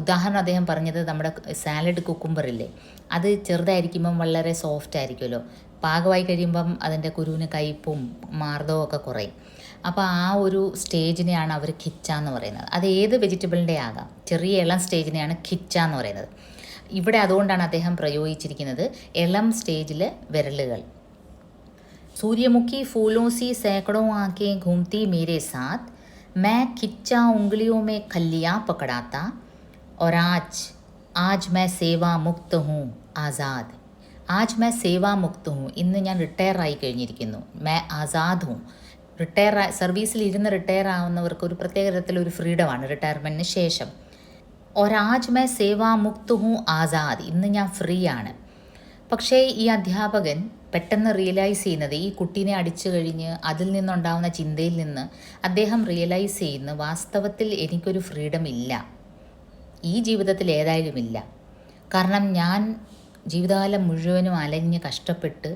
ഉദാഹരണം അദ്ദേഹം പറഞ്ഞത് നമ്മുടെ സാലഡ് കുക്കുംബറില്ലേ, അത് ചെറുതായിരിക്കുമ്പം വളരെ സോഫ്റ്റ് ആയിരിക്കുമല്ലോ, പാകമായി കഴിയുമ്പം അതിൻ്റെ കുരുവിന് കയ്പും മാർദ്ദവും ഒക്കെ കുറയും. അപ്പോൾ ആ ഒരു സ്റ്റേജിനെയാണ് അവർ ഖിച്ച എന്ന് പറയുന്നത്. അത് ഏത് വെജിറ്റബിളിൻ്റെ ആകാം, ചെറിയ ഇളം സ്റ്റേജിനെയാണ് ഖിച്ച എന്ന് പറയുന്നത്. ഇവിടെ അതുകൊണ്ടാണ് അദ്ദേഹം പ്രയോഗിച്ചിരിക്കുന്നത് ഇളം സ്റ്റേജിൽ വിരലുകൾ. सूर्यमुखी फूलों सी सैकड़ों आंखें घूमती मेरे साथ, मैं खिच्चा उंगलियों में खल्लियाँ पकड़ाता, और आज ആജ് മൈ സേവാ മുക്ത് ഹൂം ആസാദ്. ആജ് മൈ സേവാ മുക്ത് ഹൂം. ഇന്ന് ഞാൻ റിട്ടയർ ആയി കഴിഞ്ഞിരിക്കുന്നു. മൈ ആസാദ് ഹൂം. സർവീസിൽ ഇരുന്ന് റിട്ടയർ ആവുന്നവർക്ക് ഒരു പ്രത്യേക തരത്തിലൊരു ഫ്രീഡമാണ് റിട്ടയർമെൻറ്റിന് ശേഷം. ഒരാജ് മൈ സേവാ മുക്ത് ഹൂം ആസാദ്. ഇന്ന് ഞാൻ ഫ്രീ ആണ്. പക്ഷേ ഈ അധ്യാപകൻ പെട്ടെന്ന് റിയലൈസ് ചെയ്യുന്നത്, ഈ കുട്ടീനെ അടിച്ചു കഴിഞ്ഞ് അതിൽ നിന്നുണ്ടാവുന്ന ചിന്തയിൽ നിന്ന് അദ്ദേഹം റിയലൈസ് ചെയ്യുന്നു, വാസ്തവത്തിൽ എനിക്കൊരു ഫ്രീഡം ഇല്ല, ഈ ജീവിതത്തിൽ ഏതായാലും ഇല്ല. കാരണം ഞാൻ ജീവിതകാലം മുഴുവനും അലഞ്ഞ് കഷ്ടപ്പെട്ട്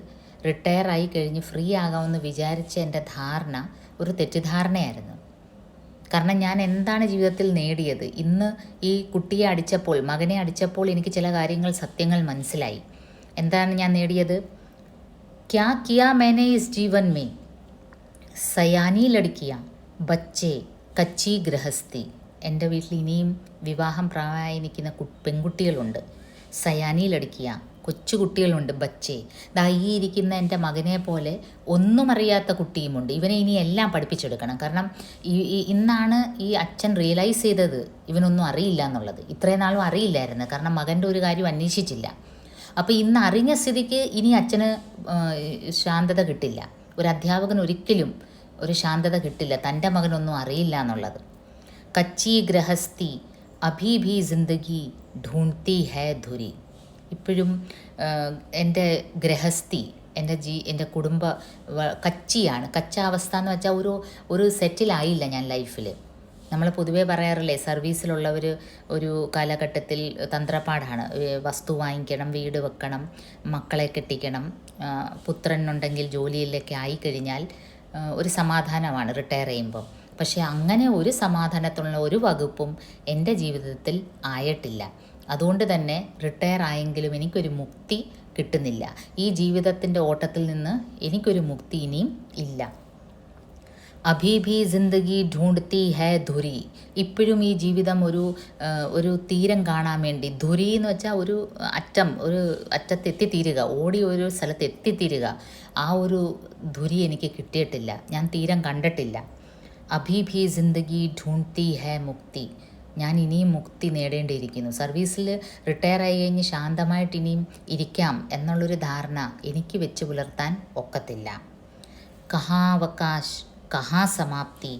റിട്ടയറായി കഴിഞ്ഞ് ഫ്രീ ആകാമെന്ന് വിചാരിച്ച എൻ്റെ ധാരണ ഒരു തെറ്റിദ്ധാരണയായിരുന്നു. കാരണം ഞാൻ എന്താണ് ജീവിതത്തിൽ നേടിയത്? ഇന്ന് ഈ കുട്ടിയെ അടിച്ചപ്പോൾ, മകനെ അടിച്ചപ്പോൾ എനിക്ക് ചില കാര്യങ്ങൾ, സത്യങ്ങൾ മനസ്സിലായി. എന്താണ് ഞാൻ നേടിയത്? ക്യാ കിയാ मैंने इस जीवन में? സയാനി ലടുക്കിയ, ബച്ചേ, കച്ചി ഗൃഹസ്ഥി. എൻ്റെ വീട്ടിൽ ഇനിയും വിവാഹം പ്രായമായി നിൽക്കുന്ന പെൺകുട്ടികളുണ്ട്. സയാനി ലടുക്കിയ, കൊച്ചു കുട്ടികളുണ്ട്. ബച്ചേ, ദാ ഈ ഇരിക്കുന്ന എൻ്റെ മകനെ പോലെ ഒന്നും അറിയാത്ത കുട്ടിയുമുണ്ട്. ഇവനെ ഇനി എല്ലാം പഠിപ്പിച്ചെടുക്കണം. കാരണം ഇന്നാണ് ഈ അച്ഛൻ റിയലൈസ് ചെയ്തത് ഇവനൊന്നും അറിയില്ല എന്നുള്ളത്. ഇത്രയും നാളും അറിയില്ലായിരുന്നു, കാരണം മകൻ്റെ ഒരു കാര്യം അന്വേഷിച്ചില്ല. അപ്പോൾ ഇന്ന് അറിഞ്ഞ സ്ഥിതിക്ക് ഇനി അച്ഛന് ശാന്തത കിട്ടില്ല. ഒരു അധ്യാപകൻ ഒരിക്കലും ഒരു ശാന്തത കിട്ടില്ല, തൻ്റെ മകനൊന്നും അറിയില്ല എന്നുള്ളത്. കച്ചി ഗൃഹസ്ഥി അഭി ഭി ജിന്ദഗി ഢൂണ്ട്തി ഹൈ ധുരി. ഇപ്പോഴും എൻ്റെ ഗൃഹസ്ഥി, എൻ്റെ കുടുംബ കച്ചിയാണ്. കച്ചാവസ്ഥ എന്ന് വെച്ചാൽ ഒരു സെറ്റിലായില്ല ഞാൻ ലൈഫിൽ. നമ്മൾ പൊതുവേ പറയാറില്ലേ, സർവീസിലുള്ളവർ ഒരു കാലഘട്ടത്തിൽ തന്ത്രപ്പാടാണ്. വസ്തു വാങ്ങിക്കണം, വീട് വെക്കണം, മക്കളെ കെട്ടിക്കണം, പുത്രനുണ്ടെങ്കിൽ ജോലിയിലൊക്കെ ആയിക്കഴിഞ്ഞാൽ ഒരു സമാധാനമാണ് റിട്ടയർ ചെയ്യുമ്പോൾ. പക്ഷേ അങ്ങനെ ഒരു സമാധാനത്തിലുള്ള ഒരു വകുപ്പും എൻ്റെ ജീവിതത്തിൽ ആയിട്ടില്ല. അതുകൊണ്ട് തന്നെ റിട്ടയർ ആയെങ്കിലും എനിക്കൊരു മുക്തി കിട്ടുന്നില്ല. ഈ ജീവിതത്തിൻ്റെ ഓട്ടത്തിൽ നിന്ന് എനിക്കൊരു മുക്തി ഇനിയും ഇല്ല. അഭി ഭി ജിന്ദഗി ഢൂണ്ട്തി ഹൈ ധുരി. ഇപ്പോഴും ഈ ജീവിതം ഒരു തീരം കാണാൻ വേണ്ടി, ധുരി എന്ന് വെച്ചാൽ ഒരു അറ്റത്ത് എത്തിത്തീരുക, ഓടി ഒരു സ്ഥലത്ത് എത്തിത്തീരുക. ആ ഒരു ധുരി എനിക്ക് കിട്ടിയിട്ടില്ല, ഞാൻ തീരം കണ്ടിട്ടില്ല. അഭി ഭി ജിന്ദഗി ഢൂണ്ട്തി ഹൈ മുക്തി. ഞാൻ ഇനിയും മുക്തി നേടേണ്ടിയിരിക്കുന്നു. സർവീസിൽ റിട്ടയർ ആയി കഴിഞ്ഞ് ശാന്തമായിട്ട് ഇനിയും ഇരിക്കാം എന്നുള്ളൊരു ധാരണ എനിക്ക് വെച്ച് പുലർത്താൻ ഒക്കത്തില്ല. കഹാ അവകാശ് കഹാ സമാപ്തി,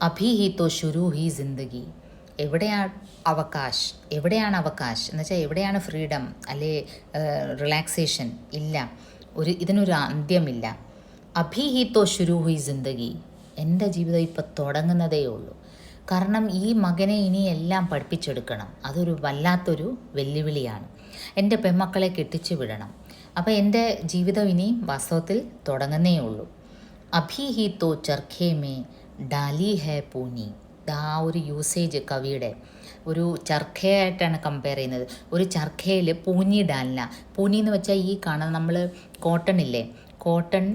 അഭി ഹി തോ ശുരു ഹി ജിന്ദഗി. എവിടെയാണ് അവകാശ്? എന്ന് വെച്ചാൽ എവിടെയാണ് ഫ്രീഡം അല്ലെ റിലാക്സേഷൻ? ഇല്ല, ഇതിനൊരു അന്ത്യമില്ല. അഭി ഹി തോ ശുരു ഹി ജിന്ദഗി. എൻ്റെ ജീവിതം ഇപ്പോൾ തുടങ്ങുന്നതേ ഉള്ളൂ. കാരണം ഈ മകനെ ഇനി എല്ലാം പഠിപ്പിച്ചെടുക്കണം. അതൊരു വല്ലാത്തൊരു വെല്ലുവിളിയാണ്. എൻ്റെ പെൺമക്കളെ കെട്ടിച്ചു വിടണം. അപ്പോൾ എൻ്റെ ജീവിതം ഇനി വാസ്തവത്തിൽ തുടങ്ങുന്നേ ഉള്ളൂ. അഭി ഹി തോ ചർഖേ മേ ഡാലി ഹേ പൂനി. ആ ഒരു യൂസേജ് കവിയുടെ ഒരു ചർഖയായിട്ടാണ് കമ്പയർ ചെയ്യുന്നത്. ഒരു ചർഖയിൽ പൂഞ്ഞി ഡാലിന. പൂനി എന്ന് വെച്ചാൽ ഈ കാണുന്ന നമ്മൾ കോട്ടൺ ഇല്ലേ, കോട്ടൺ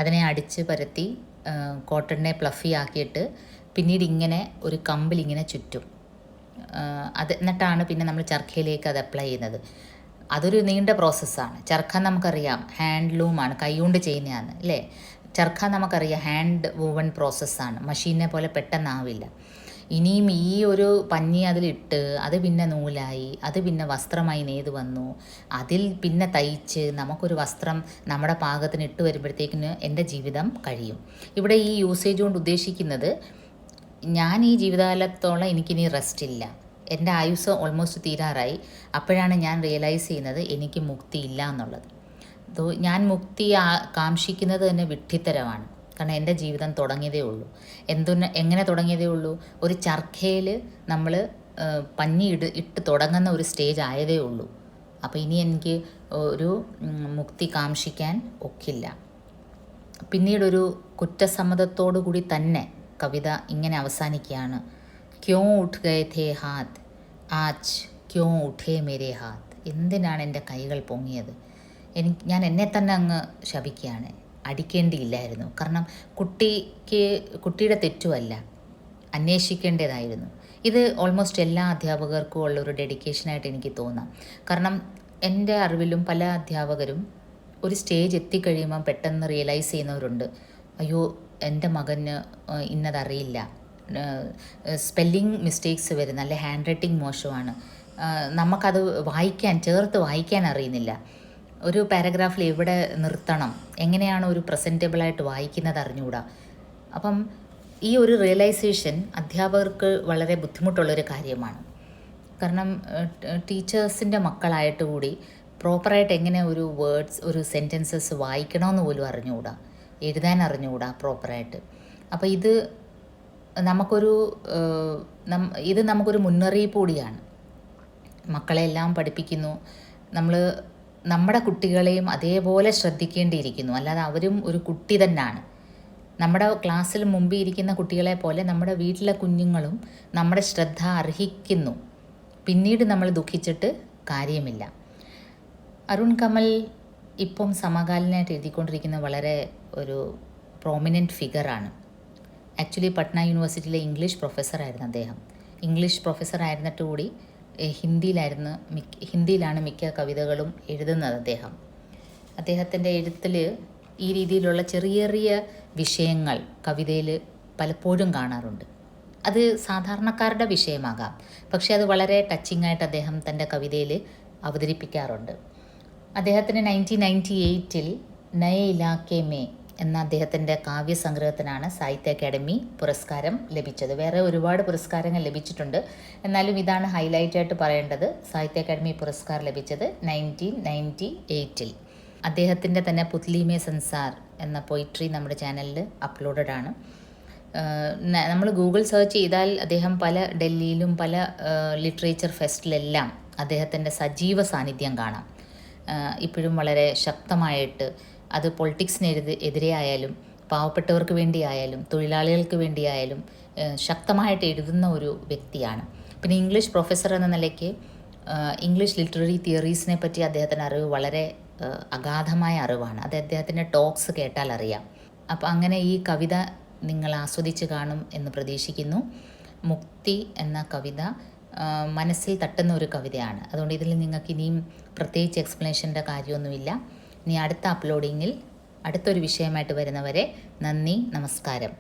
അതിനെ അടിച്ച് പരത്തി കോട്ടണിനെ പ്ലഫി ആക്കിയിട്ട് പിന്നീട് ഇങ്ങനെ ഒരു കമ്പിലിങ്ങനെ ചുറ്റും. എന്നിട്ടാണ് പിന്നെ നമ്മൾ ചർഖയിലേക്ക് അത് അപ്ലൈ ചെയ്യുന്നത്. അതൊരു നീണ്ട പ്രോസസ്സാണ്. ചർഖ നമുക്കറിയാം ഹാൻഡ്ലൂമാണ്, കൈകൊണ്ട് ചെയ്യുന്നതാണ് അല്ലേ. ചർഖ നമുക്കറിയാം ഹാൻഡ് വൂവൺ പ്രോസസ്സാണ്, മഷീനെ പോലെ പെട്ടെന്നാവില്ല. ഇനിയും ഈ ഒരു പഞ്ഞി അതിലിട്ട് അത് പിന്നെ നൂലായി, അത് പിന്നെ വസ്ത്രമായി നെയ്ത് വന്നു, അതിൽ പിന്നെ തയ്ച്ച് നമുക്കൊരു വസ്ത്രം നമ്മുടെ പാകത്തിന് ഇട്ട് വരുമ്പോഴത്തേക്കിന് എൻ്റെ ജീവിതം കഴിയും. ഇവിടെ ഈ യൂസേജ് കൊണ്ട് ഉദ്ദേശിക്കുന്നത്, ഞാൻ ഈ ജീവിതകാലത്തോളം എനിക്കിനി റെസ്റ്റ് ഇല്ല, എൻ്റെ ആയുസ് ഓൾമോസ്റ്റ് തീരാറായി. അപ്പോഴാണ് ഞാൻ റിയലൈസ് ചെയ്യുന്നത് എനിക്ക് മുക്തി ഇല്ല എന്നുള്ളത്. ഞാൻ മുക്തി കാംക്ഷിക്കുന്നത് തന്നെ വിഡ്ഢിത്തരമാണ്. കാരണം എൻ്റെ ജീവിതം തുടങ്ങിയതേ ഉള്ളൂ. എങ്ങനെ തുടങ്ങിയതേ ഉള്ളൂ? ഒരു ചർഖയിൽ നമ്മൾ പഞ്ഞി ഇട്ട് തുടങ്ങുന്ന ഒരു സ്റ്റേജ് ആയതേ ഉള്ളൂ. അപ്പോൾ ഇനി എനിക്ക് ഒരു മുക്തി കാംക്ഷിക്കാൻ ഒക്കില്ല. പിന്നീടൊരു കുറ്റസമ്മതത്തോടു കൂടി തന്നെ കവിത ഇങ്ങനെ അവസാനിക്കുകയാണ്. ക്യോं उठ गए थे हाथ आज क्यों उठे मेरे हाथ. എന്തിനാണ് എൻ്റെ കൈകൾ പൊങ്ങിയത്? ഞാൻ എന്നെ തന്നെ അങ്ങ് ശപിക്കുകയാണ്. അടിക്കേണ്ടിയില്ലായിരുന്നു. കാരണം കുട്ടിയുടെ തെറ്റുമല്ല, അന്വേഷിക്കേണ്ടതായിരുന്നു. ഇത് ഓൾമോസ്റ്റ് എല്ലാ അധ്യാപകർക്കും ഉള്ളൊരു ഡെഡിക്കേഷനായിട്ട് എനിക്ക് തോന്നാം. കാരണം എൻ്റെ അറിവിലും പല അധ്യാപകരും ഒരു സ്റ്റേജ് എത്തിക്കഴിയുമ്പം പെട്ടെന്ന് റിയലൈസ് ചെയ്യുന്നവരുണ്ട്, അയ്യോ എൻ്റെ മകന് ഇന്നതറിയില്ല, സ്പെല്ലിംഗ് മിസ്റ്റേക്സ് വരുന്ന, അല്ലെ ഹാൻഡ് റൈറ്റിംഗ് മോശമാണ്, നമുക്കത് ചേർത്ത് വായിക്കാൻ അറിയുന്നില്ല. ഒരു പാരഗ്രാഫിൽ എവിടെ നിർത്തണം, എങ്ങനെയാണ് ഒരു പ്രസൻറ്റബിളായിട്ട് വായിക്കുന്നത് അറിഞ്ഞുകൂടാ. അപ്പം ഈ ഒരു റിയലൈസേഷൻ അധ്യാപകർക്ക് വളരെ ബുദ്ധിമുട്ടുള്ളൊരു കാര്യമാണ്. കാരണം ടീച്ചേഴ്സിൻ്റെ മക്കളായിട്ട് കൂടി പ്രോപ്പറായിട്ട് എങ്ങനെ ഒരു വേർഡ്സ്, ഒരു സെൻറ്റൻസസ് വായിക്കണമെന്ന് പോലും അറിഞ്ഞുകൂടാ, എഴുതാൻ അറിഞ്ഞുകൂടാ പ്രോപ്പറായിട്ട്. അപ്പോൾ ഇത് നമുക്കൊരു മുന്നറിയിപ്പ് കൂടിയാണ്. മക്കളെല്ലാം പഠിപ്പിക്കുന്നു, നമ്മുടെ കുട്ടികളെയും അതേപോലെ ശ്രദ്ധിക്കേണ്ടിയിരിക്കുന്നു. അല്ലാതെ അവരും ഒരു കുട്ടി തന്നെയാണ്. നമ്മുടെ ക്ലാസ്സിൽ മുമ്പിൽ ഇരിക്കുന്ന കുട്ടികളെ പോലെ നമ്മുടെ വീട്ടിലെ കുഞ്ഞുങ്ങളും നമ്മുടെ ശ്രദ്ധ അർഹിക്കുന്നു. പിന്നീട് നമ്മൾ ദുഃഖിച്ചിട്ട് കാര്യമില്ല. അരുൺ കമൽ ഇപ്പം സമകാലീനായിട്ട് എഴുതിക്കൊണ്ടിരിക്കുന്ന വളരെ ഒരു പ്രോമിനൻറ്റ് ഫിഗറാണ്. ആക്ച്വലി പട്ന യൂണിവേഴ്സിറ്റിയിലെ ഇംഗ്ലീഷ് പ്രൊഫസറായിരുന്നു അദ്ദേഹം. ഇംഗ്ലീഷ് പ്രൊഫസറായിരുന്നിട്ട് കൂടി ഹിന്ദിയിലാണ് മിക്ക കവിതകളും എഴുതുന്നത് അദ്ദേഹത്തിൻ്റെ എഴുത്തിൽ ഈ രീതിയിലുള്ള ചെറിയ ചെറിയ വിഷയങ്ങൾ കവിതയിൽ പലപ്പോഴും കാണാറുണ്ട്. അത് സാധാരണക്കാരുടെ വിഷയമാകാം, പക്ഷേ അത് വളരെ ടച്ചിങ് ആയിട്ട് അദ്ദേഹം തൻ്റെ കവിതയിൽ അവതരിപ്പിക്കാറുണ്ട്. അദ്ദേഹത്തിന് 1998 നയേ ഇലാക്കെ മേ എന്ന അദ്ദേഹത്തിൻ്റെ കാവ്യസംഗ്രഹത്തിനാണ് സാഹിത്യ അക്കാദമി പുരസ്കാരം ലഭിച്ചത്. വേറെ ഒരുപാട് പുരസ്കാരങ്ങൾ ലഭിച്ചിട്ടുണ്ട്, എന്നാലും ഇതാണ് ഹൈലൈറ്റായിട്ട് പറയേണ്ടത്. സാഹിത്യ അക്കാദമി പുരസ്കാരം ലഭിച്ചത് 1998. അദ്ദേഹത്തിൻ്റെ തന്നെ പുത്ലി മേ സൻസാർ എന്ന പോയിട്രി നമ്മുടെ ചാനലിൽ അപ്ലോഡഡ് ആണ്. നമ്മൾ ഗൂഗിൾ സെർച്ച് ചെയ്താൽ അദ്ദേഹം ഡൽഹിയിലും പല ലിറ്ററേച്ചർ ഫെസ്റ്റിലെല്ലാം അദ്ദേഹത്തിൻ്റെ സജീവ സാന്നിധ്യം കാണാം. ഇപ്പോഴും വളരെ ശക്തമായിട്ട് അത് പൊളിറ്റിക്സിനെതിരെ ആയാലും പാവപ്പെട്ടവർക്ക് വേണ്ടിയായാലും തൊഴിലാളികൾക്ക് വേണ്ടിയായാലും ശക്തമായിട്ട് എഴുതുന്ന ഒരു വ്യക്തിയാണ്. പിന്നെ ഇംഗ്ലീഷ് പ്രൊഫസർ എന്ന നിലയ്ക്ക് ഇംഗ്ലീഷ് ലിറ്റററി തിയറീസിനെ പറ്റി അദ്ദേഹത്തിൻ്റെ അറിവ് വളരെ അഗാധമായ അറിവാണ്. അത് അദ്ദേഹത്തിൻ്റെ ടോക്സ് കേട്ടാൽ അറിയാം. അപ്പോൾ അങ്ങനെ ഈ കവിത നിങ്ങൾ ആസ്വദിച്ച് കാണും എന്ന് പ്രതീക്ഷിക്കുന്നു. മുക്തി എന്ന കവിത മനസ്സിൽ തട്ടുന്ന ഒരു കവിതയാണ്. അതുകൊണ്ട് ഇതിൽ നിങ്ങൾക്ക് ഇനിയും പ്രത്യേകിച്ച് എക്സ്പ്ലനേഷൻ്റെ കാര്യമൊന്നുമില്ല. ഇനി അടുത്ത അപ്ലോഡിങ്ങിൽ അടുത്തൊരു വിഷയമായിട്ട് വരുന്നവരെ നന്ദി, നമസ്കാരം.